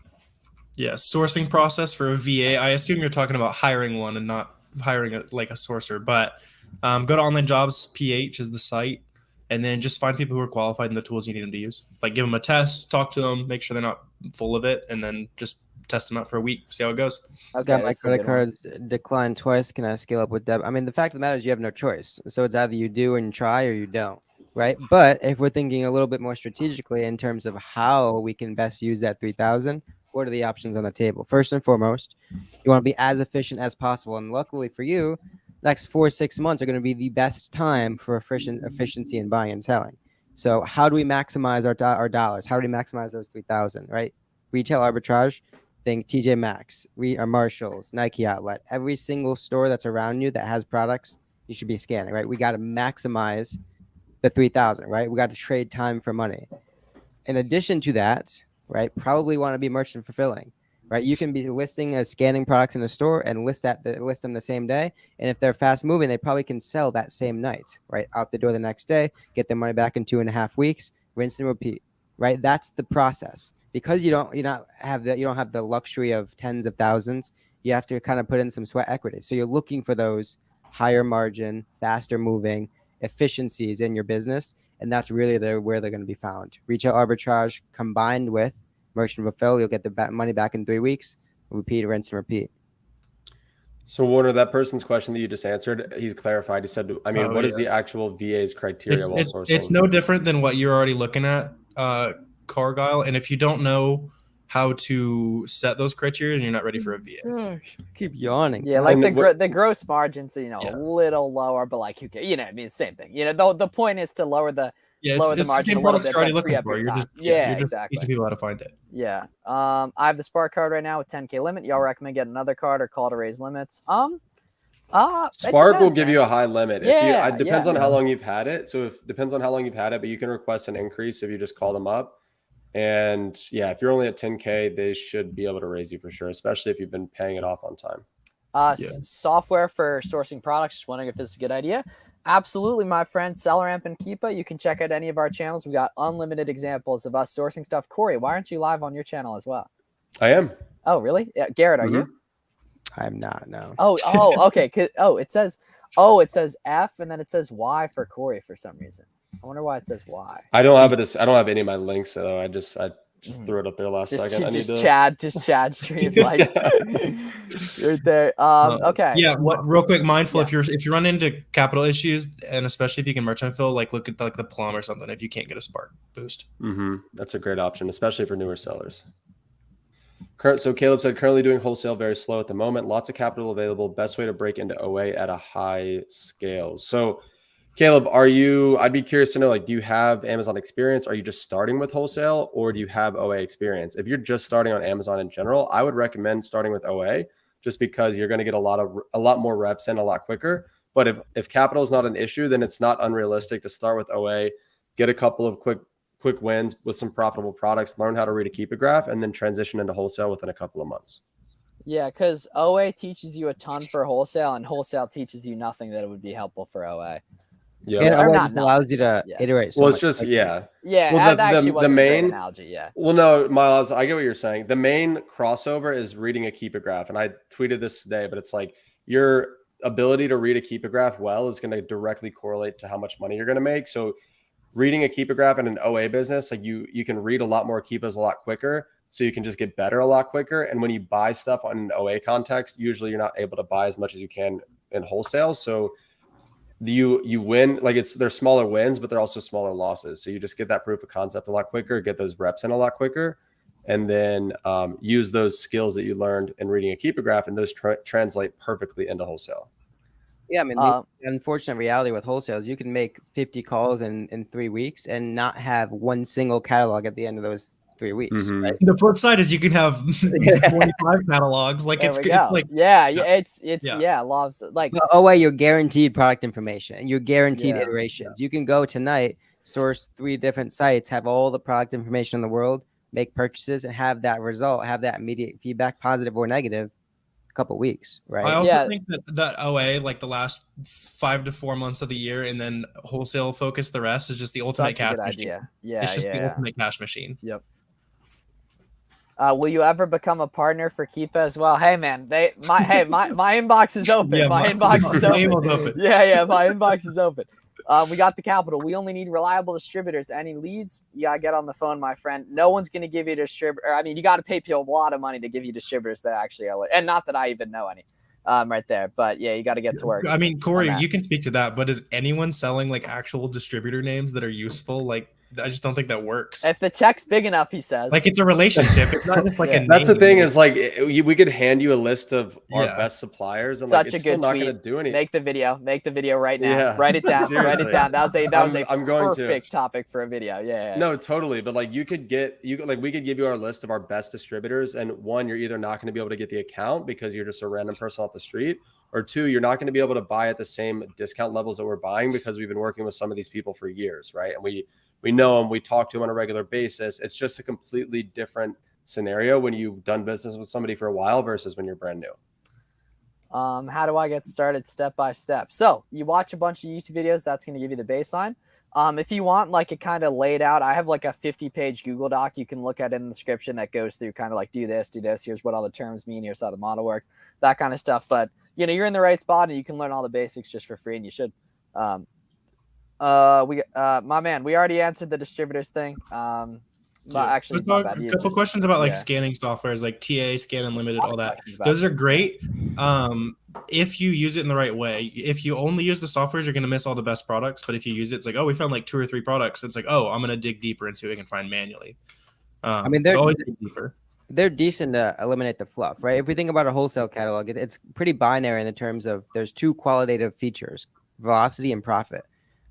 Yeah, sourcing process for a VA. I assume you're talking about hiring one and not hiring a sourcer. But go to Online Jobs PH is the site, and then just find people who are qualified and the tools you need them to use. Like give them a test, talk to them, make sure they're not full of it, and then just test them out for a week, see how it goes. Okay, got my credit cards declined twice. Can I scale up with debit? I mean, the fact of the matter is you have no choice. So it's either you do and try or you don't, right? But if we're thinking a little bit more strategically in terms of how we can best use that 3,000, what are the options on the table? First and foremost, you want to be as efficient as possible. And luckily for you, next 4 or 6 months are going to be the best time for efficiency in buying and selling. So how do we maximize our dollars? How do we maximize those 3,000, right? Retail arbitrage, think TJ Maxx, Marshalls, Nike Outlet, every single store that's around you that has products, you should be scanning, right? We got to maximize the 3,000, right? We got to trade time for money. In addition to that, right, probably want to be merchant fulfilling, right? You can be scanning products in a store and list them the same day. And if they're fast moving, they probably can sell that same night, right? Out the door the next day, get their money back in 2.5 weeks, rinse and repeat, right? That's the process. Because you don't have the luxury of tens of thousands, you have to kind of put in some sweat equity. So you're looking for those higher margin, faster moving efficiencies in your business. And that's really where they're going to be found. Retail arbitrage combined with merchant fulfill, you'll get the money back in 3 weeks. Repeat, rinse, and repeat. So Warner, that person's question that you just answered, he's clarified. He said, I mean, what is the actual VA's criteria while sourcing? It's no different than what you're already looking at, Cargyle. And if you don't know how to set those criteria, and you're not ready for a VA. Gosh, keep yawning. Yeah, like And the gross margins, you know, Yeah. a little lower, but like you know, I mean, same thing. You know, the point is to lower the Yeah, lower the it's the margin same a little products bit, you're already but free looking up for. your You're time. just Yeah, you're just exactly. teaching people how to find it. Yeah. I have the Spark card right now with 10K limit. Y'all recommend getting another card or call to raise limits? Spark will depends, give man. you a high limit. Yeah, It depends yeah. on how long you've had it. So if depends on how long you've had it, but you can request an increase if you just call them up. And yeah, if you're only at 10K, they should be able to raise you for sure, especially if you've been paying it off on time. Yeah. Software for sourcing products. Just wondering if this is a good idea. Absolutely, my friend. SellerAmp and Keepa. You can check out any of our channels. We got unlimited examples of us sourcing stuff. Corey, why aren't you live on your channel as well? I am. Oh, really? Yeah, Garrett, are you? I'm not. No. Oh, okay. It says F and then it says Y for Corey for some reason. I wonder why it says Y. I don't have any of my links though. I just threw it up there last second. Chad stream like right there. Okay. Yeah, real quick, mindful Yeah. if you run into capital issues, and especially if you can merchant fill, like look at like the Plum or something if you can't get a Spark boost. That's a great option, especially for newer sellers. So Caleb said currently doing wholesale very slow at the moment. Lots of capital available. Best way to break into OA at a high scale. So Caleb, I'd be curious to know, like, do you have Amazon experience? Are you just starting with wholesale, or do you have OA experience? If you're just starting on Amazon in general, I would recommend starting with OA just because you're going to get a lot more reps in a lot quicker. But if capital is not an issue, then it's not unrealistic to start with OA, get a couple of quick wins with some profitable products, learn how to read a keep a graph, and then transition into wholesale within a couple of months. Yeah, because OA teaches you a ton for wholesale, and wholesale teaches you nothing that would be helpful for OA. Yeah, And Or OA not just allows you to iterate. So well, it's much just quicker. Yeah, Well, that actually wasn't a great analogy. Yeah. Well, no, Miles, I get what you're saying. The main crossover is reading a keep a graph, and I tweeted this today, but it's like your ability to read a keep a graph well is going to directly correlate to how much money you're going to make. So reading a keep a graph in an OA business, like you can read a lot more keepas a lot quicker, so you can just get better a lot quicker. And when you buy stuff on an OA context, usually you're not able to buy as much as you can in wholesale. So you win, like they're smaller wins, but they're also smaller losses. So you just get that proof of concept a lot quicker, get those reps in a lot quicker, and then use those skills that you learned in reading a keep a graph, and those translate perfectly into wholesale. Yeah, I mean, the unfortunate reality with wholesale is you can make 50 calls in 3 weeks and not have one single catalog at the end of those 3 weeks. Right? The flip side is you can have 25 catalogs. Like it's like loves like OA, you're guaranteed product information and you're guaranteed iterations. You can go tonight, source 3 different sites, have all the product information in the world, make purchases, and have that result, have that immediate feedback, positive or negative, couple weeks, right? I also think that OA, like the last 5 to 4 months of the year, and then wholesale focus the rest is just the ultimate cash machine. Yeah, it's just the ultimate cash machine. Yep. Will you ever become a partner for Keepa as well? Hey man, my inbox is open. Yeah, my inbox is open. open. Yeah, my inbox is open. We got the capital. We only need reliable distributors. Any leads, you gotta get on the phone, my friend. No one's gonna give you a distributor. I mean, you got to pay people a lot of money to give you distributors that actually are, and not that I even know any. Right there, but yeah, you got to get to work. I mean, Corey, you can speak to that, but is anyone selling like actual distributor names that are useful? Like, I just don't think that works. If the check's big enough, he says. Like, it's a relationship. It's not just like a name. That's the thing is, like, we could hand you a list of our best suppliers, and such like, a it's good still not tweet. going to do anything. Make the video right now. Yeah. Write it down. Write it down. That was a perfect topic for a video. Yeah. No, totally. But like, we could give you our list of our best distributors, and one, you're either not going to be able to get the account because you're just a random person off the street, or 2, you're not going to be able to buy at the same discount levels that we're buying because we've been working with some of these people for years, right? And we know them, we talk to them on a regular basis. It's just a completely different scenario when you've done business with somebody for a while versus when you're brand new. How do I get started step by step? So you watch a bunch of YouTube videos. That's going to give you the baseline. If you want like it kind of laid out, I have like a 50-page Google Doc you can look at in the description that goes through kind of like do this, here's what all the terms mean, here's how the model works, that kind of stuff. But you're in the right spot and you can learn all the basics just for free, and you should. My man, we already answered the distributors thing. But actually, let's talk a couple questions about like scanning softwares like TA, Scan Unlimited, all that. Those are great. If you use it in the right way. If you only use the softwares, you're going to miss all the best products. But if you use it, it's like, oh, we found like 2 or 3 products. It's like, oh, I'm going to dig deeper and see what we can find manually. I mean, so always dig deeper. they're decent to eliminate the fluff, right? If we think about a wholesale catalog, it's pretty binary in the terms of there's two qualitative features, velocity and profit.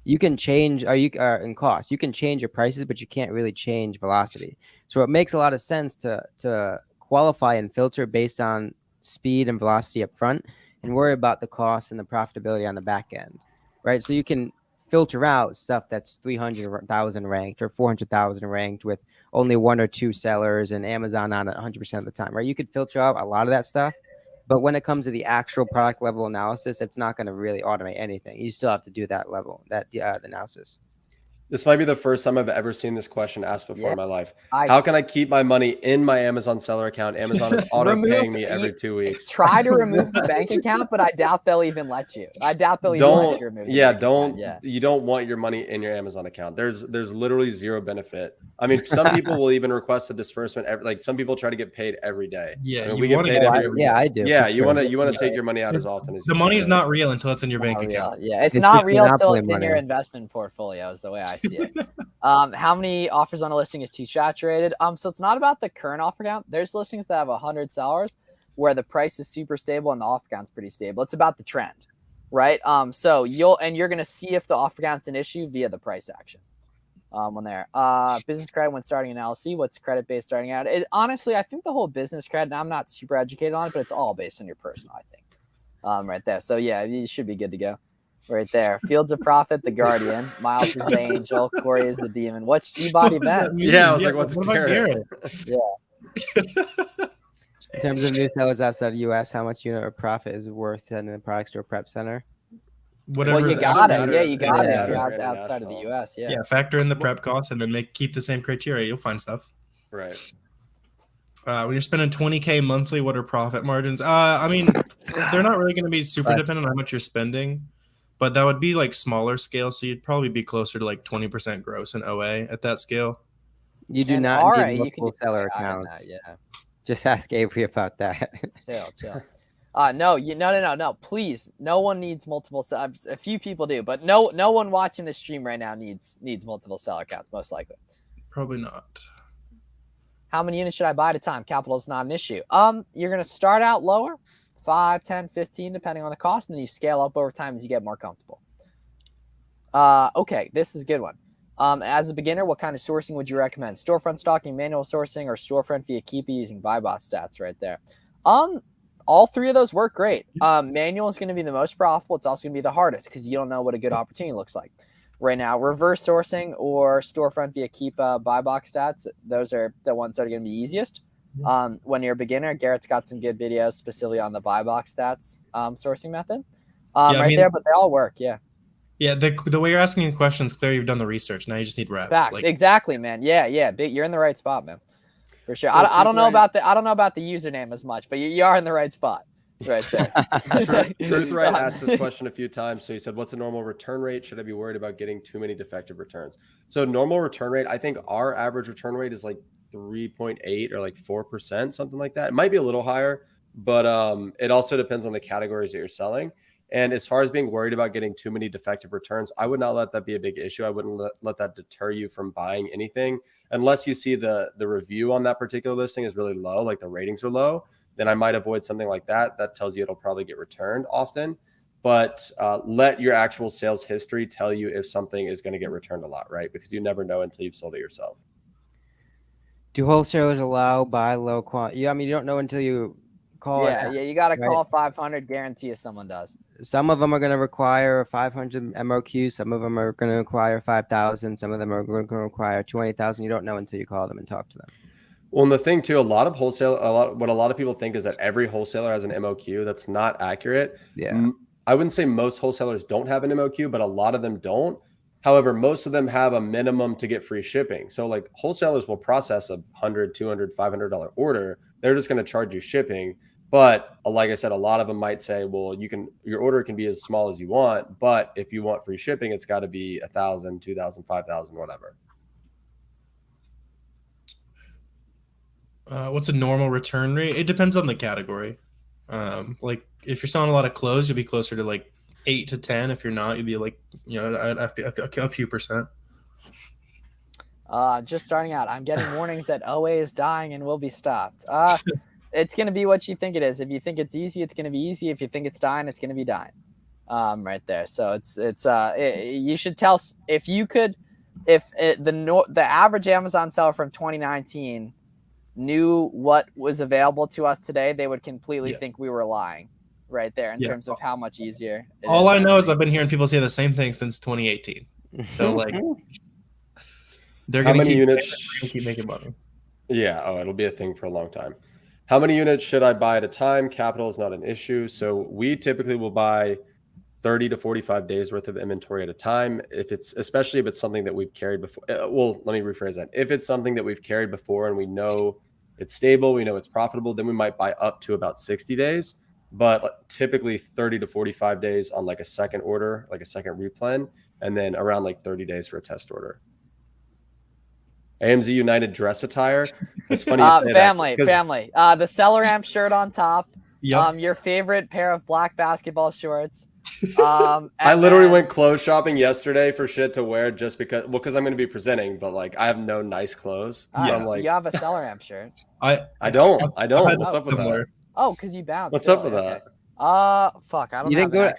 You can change, in cost, you can change your prices, but you can't really change velocity. So it makes a lot of sense to qualify and filter based on speed and velocity up front and worry about the cost and the profitability on the back end, right? So you can filter out stuff that's 300,000 ranked or 400,000 ranked with only one or two sellers and Amazon on it 100% of the time, right? You could filter out a lot of that stuff, but when it comes to the actual product level analysis, it's not going to really automate anything. You still have to do that level, the analysis. This might be the first time I've ever seen this question asked before in my life. I- How can I keep my money in my Amazon seller account? Amazon is auto paying me every 2 weeks. Try to remove the bank account, but I doubt they'll even let you. I doubt they'll even let you remove the bank account. Yeah. You don't want your money in your Amazon account. There's literally zero benefit. I mean, some people will even request a disbursement like some people try to get paid every day. Yeah, I mean, you we get wanna paid get every it every day. Yeah, I do. Yeah, for you sure. want to take your money out as often as you The can. money's not real until it's in your bank Not real. account. Yeah, it's It's not just real till monopoly it's in your money. investment portfolio is the way I see it. How many offers on a listing is too saturated? So it's not about the current offer count. There's listings that have 100 sellers where the price is super stable and the offer count's pretty stable. It's about the trend, right? So you're going to see if the offer count's an issue via the price action. When there, business credit when starting an LLC, what's credit based starting out? Honestly, I think the whole business credit, and I'm not super educated on it, but it's all based on your personal, I think. Right there. So yeah, you should be good to go. Right there. Fields of Prophet, the Guardian. Miles is the angel. Corey is the demon. What's G-Body Ben? Yeah, I was like, what's Garrett? In terms of new sellers outside the U.S., how much unit or profit is worth in the product store prep center? Whatever. Well, you got it. Yeah, you got it. If you're International. outside of the U.S., yeah. Yeah, factor in the prep costs and then keep the same criteria. You'll find stuff. Right. When you're spending $20K monthly, what are profit margins? I mean, they're not really going to be super dependent on how much you're spending, but that would be like smaller scale. So you'd probably be closer to like 20% gross in OA at that scale. You do And not RA, need you can multiple do seller higher than accounts. that, yeah. Just ask Avery about that. Chill. No. Please, no one needs multiple. A few people do, but no one watching the stream right now needs multiple seller accounts, most likely. Probably not. How many units should I buy at a time? Capital is not an issue. You're going to start out lower, 5, 10, 15, depending on the cost, and then you scale up over time as you get more comfortable. Okay, this is a good one. As a beginner, what kind of sourcing would you recommend? Storefront stocking, manual sourcing, or storefront via Keepa using buy-bot stats right there? All three of those work great. Manual is going to be the most profitable. It's also going to be the hardest because you don't know what a good opportunity looks like. Right now, reverse sourcing or storefront via Keepa buy box stats, those are the ones that are going to be easiest. When you're a beginner, Garrett's got some good videos specifically on the buy box stats sourcing method there, but they all work. Yeah. Yeah, the way you're asking the questions, clear you've done the research. Now you just need reps. Facts. Exactly, man. Yeah. You're in the right spot, man. For sure. So I don't know about the username as much, but you are in the right spot. Right there. Truthright asked this question a few times. So he said, what's a normal return rate? Should I be worried about getting too many defective returns? So normal return rate, I think our average return rate is like 3.8 or like 4%, something like that. It might be a little higher, but it also depends on the categories that you're selling. And as far as being worried about getting too many defective returns, I would not let that be a big issue. I wouldn't let that deter you from buying anything unless you see the review on that particular listing is really low, like the ratings are low. Then I might avoid something like that. That tells you it'll probably get returned often. But let your actual sales history tell you if something is going to get returned a lot, right? Because you never know until you've sold it yourself. Do wholesalers allow buy low quantity? I mean, you don't know until you call it. Yeah, you got to call 500, guarantee if someone does. Some of them are going to require 500 MOQ. Some of them are going to require 5,000. Some of them are going to require 20,000. You don't know until you call them and talk to them. Well, and the thing too, what a lot of people think is that every wholesaler has an MOQ. That's not accurate. Yeah. I wouldn't say most wholesalers don't have an MOQ, but a lot of them don't. However, most of them have a minimum to get free shipping. So like wholesalers will process a $100, $200, $500 order. They're just going to charge you shipping. But like I said, a lot of them might say, well, your order can be as small as you want, but if you want free shipping, it's got to be 1,000, 2,000, 5,000, whatever. What's a normal return rate? It depends on the category. Like if you're selling a lot of clothes, you'll be closer to like 8 to 10. If you're not, you'd be like, a few percent. Just starting out. I'm getting warnings that OA is dying and will be stopped. It's going to be what you think it is. If you think it's easy, it's going to be easy. If you think it's dying, it's going to be dying. Right there. So you should tell if you could, the average Amazon seller from 2019 knew what was available to us today, they would completely think we were lying right there in terms of how much easier. All I know is I've been hearing people say the same thing since 2018. So like, they're going to keep making money. Yeah. Oh, it'll be a thing for a long time. How many units should I buy at a time? Capital is not an issue. So we typically will buy 30 to 45 days worth of inventory at a time. Especially if it's something that we've carried before. Well, let me rephrase that. If it's something that we've carried before and we know it's stable, we know it's profitable, then we might buy up to about 60 days. But typically 30 to 45 days on like a second order, like a second replen, and then around like 30 days for a test order. AMZ United dress attire. It's funny you say family. that. The Seller Amp shirt on top. Yep. Your favorite pair of black basketball shorts. I literally went clothes shopping yesterday for shit to wear just because I'm going to be presenting, but like I have no nice clothes. So I'm like, you have a Seller Amp shirt. I don't. What's up with that? Oh, because you bounced. What's up with that? Fuck. I don't. You didn't go.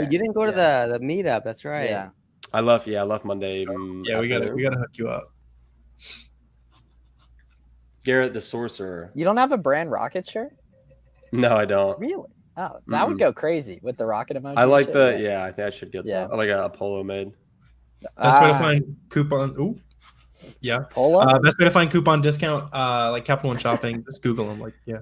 You didn't go to Yeah. the meetup. That's right. Yeah. I left Monday. Yeah, we gotta hook you up. Garrett the Sorcerer. You don't have a brand rocket shirt? No, I don't. Really? Oh, that would go crazy with the rocket emoji. I like shit. I think I should get some. Like a polo made. Best way to find coupon. Ooh. Yeah. Polo? Best way to find coupon discount, like Capital One Shopping. Just Google them. Like, yeah.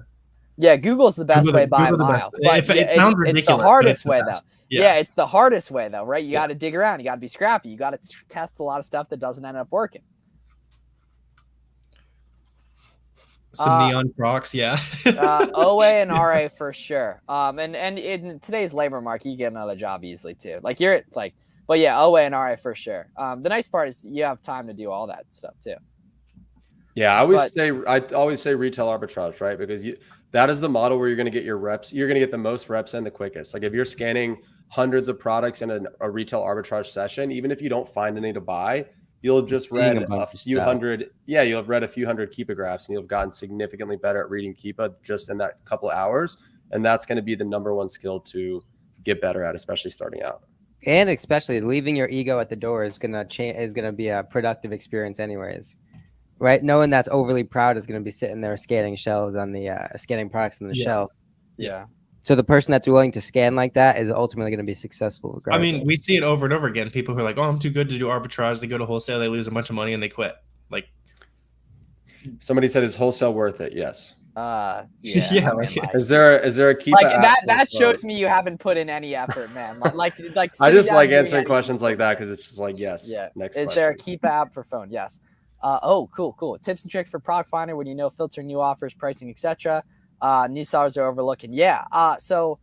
Yeah, Google's the best way by a mile. But it sounds ridiculous. It's the hardest way, though. Yeah, it's the hardest way, though, right? You got to dig around. You got to be scrappy. You got to test a lot of stuff that doesn't end up working. Some neon Crocs, yeah. OA and RA for sure. And in today's labor market, you get another job easily too. Like but yeah, OA and RA for sure. The nice part is you have time to do all that stuff too. Yeah, I always say retail arbitrage, right? Because that is the model where you're going to get your reps. You're going to get the most reps in the quickest. Like if you're scanning hundreds of products in a retail arbitrage session, even if you don't find any to buy, you'll have just read a few hundred. Yeah, you'll have read a few hundred Keepa graphs, and you'll have gotten significantly better at reading Keepa just in that couple of hours. And that's going to be the number one skill to get better at, especially starting out. And especially leaving your ego at the door is gonna be a productive experience, anyways. Right? No one that's overly proud is going to be sitting there scanning shelves on the scanning products on the shelf. Yeah. So the person that's willing to scan like that is ultimately going to be successful. I mean, we see it over and over again. People who are like, "Oh, I'm too good to do arbitrage." They go to wholesale, they lose a bunch of money, and they quit. Like somebody said, "Is wholesale worth it?" Yes. Yeah. Is there a Keepa like that shows me you haven't put in any effort, man. Like I just like answering questions like that because it's just like yes. Yeah. Next. Is there a Keepa app for phone? Yes. Cool. Tips and tricks for Product Finder when you know filtering new offers, pricing, etc. New sellers are overlooking. Yeah. So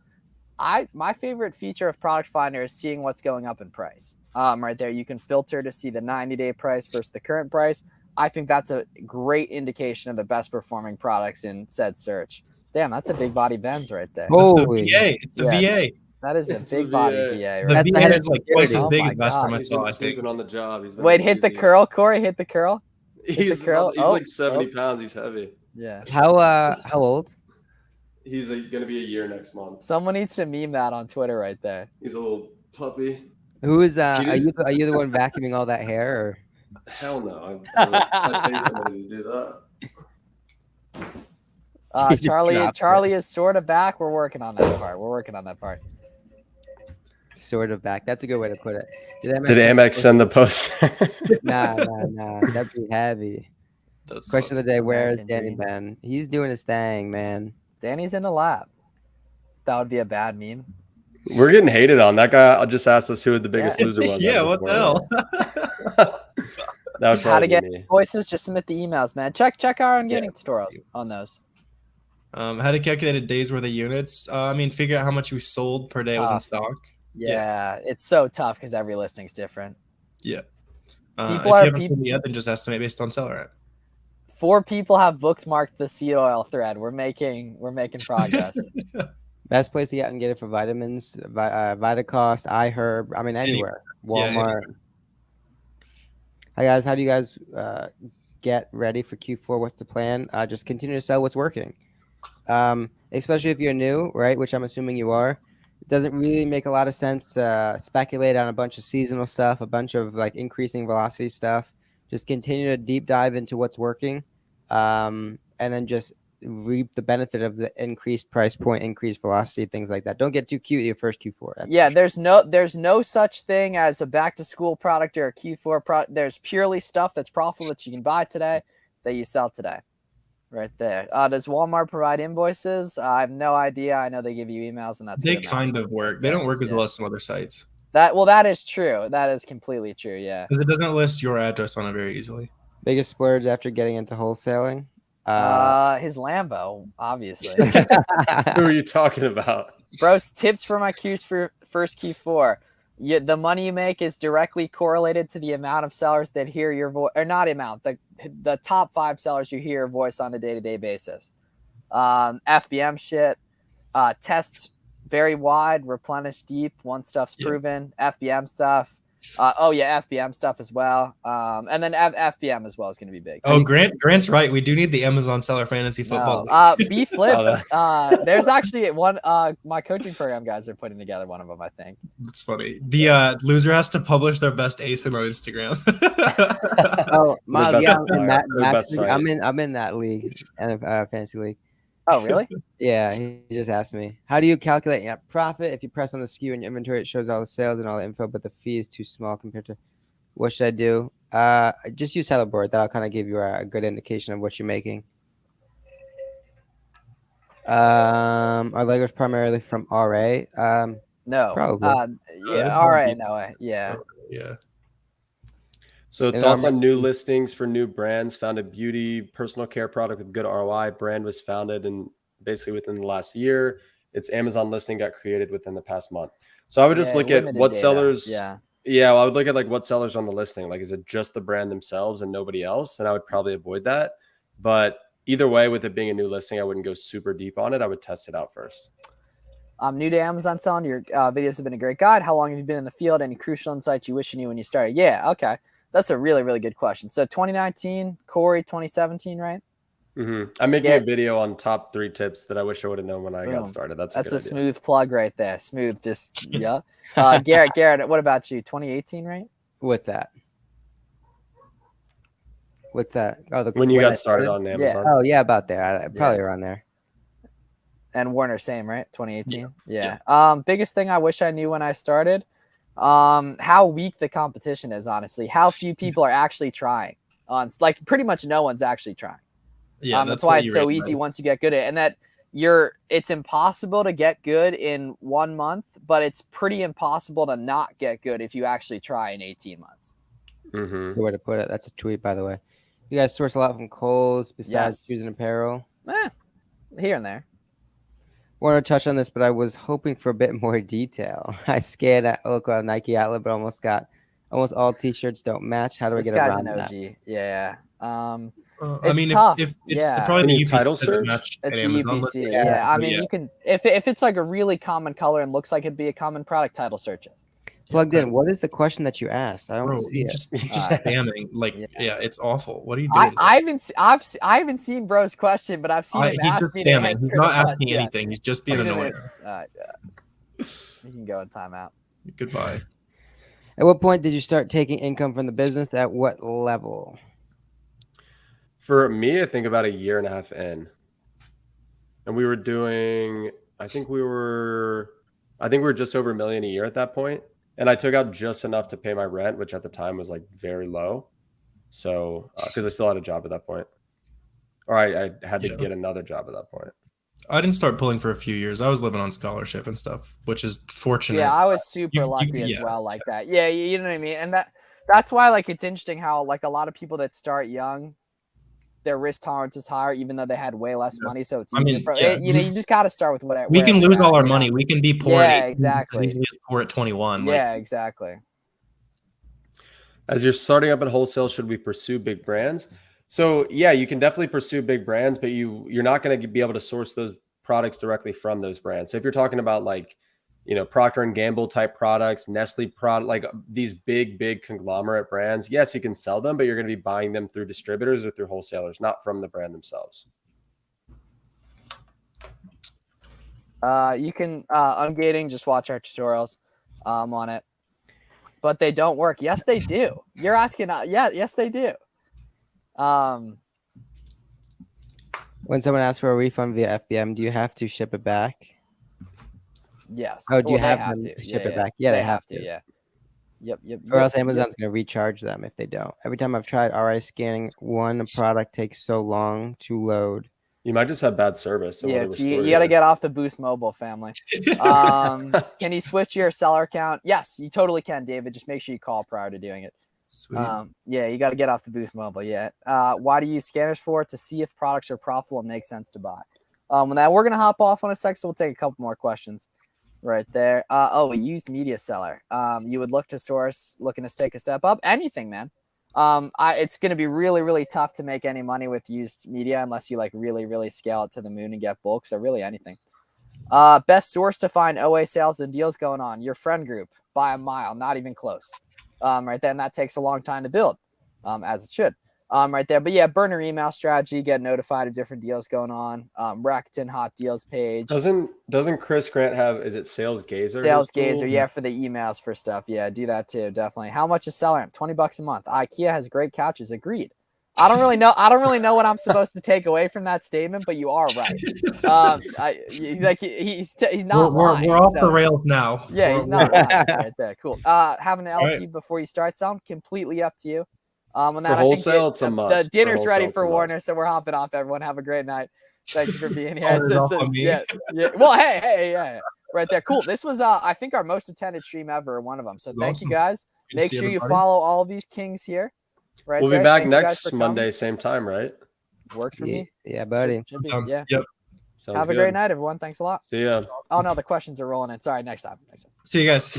my favorite feature of Product Finder is seeing what's going up in price. Right there, you can filter to see the 90-day price versus the current price. I think that's a great indication of the best performing products in said search. Damn, that's a big body Benz right there. Holy. It's the VA. That is a big body VA. The Right? VA is like twice as big my as last time I He's saw. been I think. sleeping on the job. Wait, hit the curl, Corey. Hit the curl. He's like 70 pounds. He's heavy. Yeah. How old? He's gonna be a year next month. Someone needs to meme that on Twitter right there. He's a little puppy. Who is are you the one vacuuming all that hair? Or? Hell no. I pay somebody to do that. Charlie is sort of back. We're working on that part. Sort of back. That's a good way to put it. Did Amex send the post? Nah. That'd be heavy. Question of the day: where is Danny Ben? He's doing his thing, man. Danny's in the lab. That would be a bad meme. We're getting hated on. That guy just asked us who the biggest loser was. Yeah, what the hell? That would How to probably get be me. voices? Just submit the emails, man. Check our getting tutorials on those. How to calculate a day's worth of units. Figure out how much we sold per day was in stock. Yeah, it's so tough because every listing's different. Yeah. If you haven't sold yet, then just estimate based on seller rent. 4 people have bookmarked the seed oil thread. We're making progress. Best place to get and get it for vitamins, Vitacost, iHerb. I mean, anywhere. Walmart. Hi guys, how do you guys get ready for Q4? What's the plan? Just continue to sell what's working. Especially if you're new, right? Which I'm assuming you are. It doesn't really make a lot of sense to speculate on a bunch of seasonal stuff, a bunch of like increasing velocity stuff. Just continue to deep dive into what's working, and then just reap the benefit of the increased price point, increased velocity, things like that. Don't get too cute your first Q4. Yeah, there's no such thing as a back to school product or a Q4 product. There's purely stuff that's profitable that you can buy today that you sell today. Right there. Does Walmart provide invoices? I have no idea. I know they give you emails, and that's They good enough. kind of work. They don't work as well as some other sites. That is true. That is completely true. Yeah. Because it doesn't list your address on it very easily. Biggest splurge after getting into wholesaling? His Lambo, obviously. Who are you talking about? Bros, tips for my Qs for first Q4. The money you make is directly correlated to the amount of sellers that hear your voice, or not amount, the top 5 sellers who hear your voice on a day-to-day basis. FBM shit, tests very wide, replenish deep. One stuff's proven. FBM stuff. FBM stuff as well. And then FBM as well is going to be big. Oh, Grant's right. We do need the Amazon Seller Fantasy Football. B flips. There's actually one. My coaching program guys are putting together one of them. I think it's funny. The loser has to publish their best ASIN on Instagram. Miles, I'm in that league, and fantasy league. Oh, really? Yeah, he just asked me. How do you calculate net profit? If you press on the SKU in your inventory, it shows all the sales and all the info, but the fee is too small compared to what should I do? Just use Helloboard. That'll kind of give you a good indication of what you're making. Are Legos primarily from RA? No. Probably. RA, no way. Yeah. Yeah. So thoughts on new listings for new brands? Found a beauty personal care product with good ROI. Brand was founded in basically within the last year. Its Amazon listing got created within the past month. So I would just look at what sellers. Yeah. Well, I would look at like what sellers on the listing. Like, is it just the brand themselves and nobody else? Then I would probably avoid that. But either way, with it being a new listing, I wouldn't go super deep on it. I would test it out first. I'm new to Amazon selling. Your videos have been a great guide. How long have you been in the field? Any crucial insights you wish you knew when you started? Yeah. Okay. That's a really, really good question. So 2019, Corey, 2017, right? Mm-hmm. I'm making a video on top 3 tips that I wish I would have known when I got started. That's a smooth plug right there. Smooth. Just, yeah. Garrett, what about you? 2018, right? What's that? Oh, when you got started on Amazon. Yeah. Oh, yeah, about there. Probably around there. And Warner, same, right? 2018. Yeah. Biggest thing I wish I knew when I started. How weak the competition is, honestly. How few people are actually trying. Like pretty much no one's actually trying. Yeah, that's why it's so easy once you get good at it. And that it's impossible to get good in 1 month, but it's pretty impossible to not get good if you actually try in 18 months. Good way to put it. That's a tweet, by the way. You guys source a lot from Kohl's besides shoes and apparel? Here and there. Want to touch on this, but I was hoping for a bit more detail. I scanned at local Nike outlet, but almost all t-shirts don't match. How do I get around that? Yeah. I mean, tough. if it's probably the title UPC search, match it's at the Amazon. UPC. Yeah. I mean, you can if it's like a really common color and looks like it'd be a common product, title search it. Plugged in. What is the question that you asked? I don't see it. Just spamming. Like, it's awful. What are you doing? I haven't seen Bro's question, but I've seen him ask just me. Spamming. He's not asking anything. He's just being annoying. You can go in timeout. Goodbye. At what point did you start taking income from the business? At what level? For me, I think about 1.5 years in, and we were doing. I think we were just over $1 million a year at that point. And I took out just enough to pay my rent, which at the time was like very low. So, because I still had a job at that point, or I had to get another job at that point. I didn't start pulling for a few years. I was living on scholarship and stuff, which is fortunate. Yeah, I was super lucky as well, like that. Yeah, you know what I mean. And that's why like it's interesting how like a lot of people that start young, their risk tolerance is higher, even though they had way less money. So it's easy you just got to start with whatever. We can lose all our money. We can be poor. Yeah, exactly. As easy as poor at 21. Yeah, exactly. As you're starting up in wholesale, should we pursue big brands? So yeah, you can definitely pursue big brands, but you're not going to be able to source those products directly from those brands. So if you're talking about like, Procter and Gamble type products, Nestle product, like these big conglomerate brands. Yes, you can sell them, but you're going to be buying them through distributors or through wholesalers, not from the brand themselves. You can ungating, just watch our tutorials on it, but they don't work. Yes, they do. You're asking, yes, they do. When someone asks for a refund via FBM, do you have to ship it back? Yes. Oh, do you they have them to ship it back? Yeah, they have to. Yeah. Yep. Or else Amazon's going to recharge them if they don't. Every time I've tried RI scanning, one product takes so long to load. You might just have bad service. Yeah, you got to get off the Boost Mobile family. Can you switch your seller account? Yes, you totally can, David. Just make sure you call prior to doing it. Sweet. Yeah, you got to get off the Boost Mobile. Yeah. Why do you use scanners for? To see if products are profitable and make sense to buy. Now we're going to hop off on a sec, so we'll take a couple more questions right there. A used media seller. You would look to source, looking to take a step up. Anything, man. It's going to be really tough to make any money with used media unless you like really scale it to the moon and get bulk. So really anything. Best source to find OA sales and deals going on. Your friend group by a mile, not even close. Right there, and that takes a long time to build, as it should. Right there, but yeah, burner email strategy, get notified of different deals going on. Rakuten hot deals page. Doesn't Chris Grant have? Is it Sales Gazer? Sales Gazer, yeah, for the emails for stuff. Yeah, do that too, definitely. How much is seller? $20 a month. IKEA has great couches. Agreed. I don't really know what I'm supposed to take away from that statement, but you are right. He's not lying. We're off the rails now. Yeah, he's not lying right there. Cool. Having an LC before you start selling, completely up to you. On that, for wholesale, it's a must. The dinner's ready for Warner, so we're hopping off. Everyone, have a great night. Thank you for being here. Yeah. Well, hey, right there. Cool. This was, I think, our most attended stream ever. One of them. So thank you guys. Make sure you follow all these kings here. Right. We'll be back next Monday, same time, right? Works for me. Yeah, buddy. Yeah. Yep. Have a great night, everyone. Thanks a lot. See ya. Oh no, the questions are rolling in. Sorry. Next time. See you guys.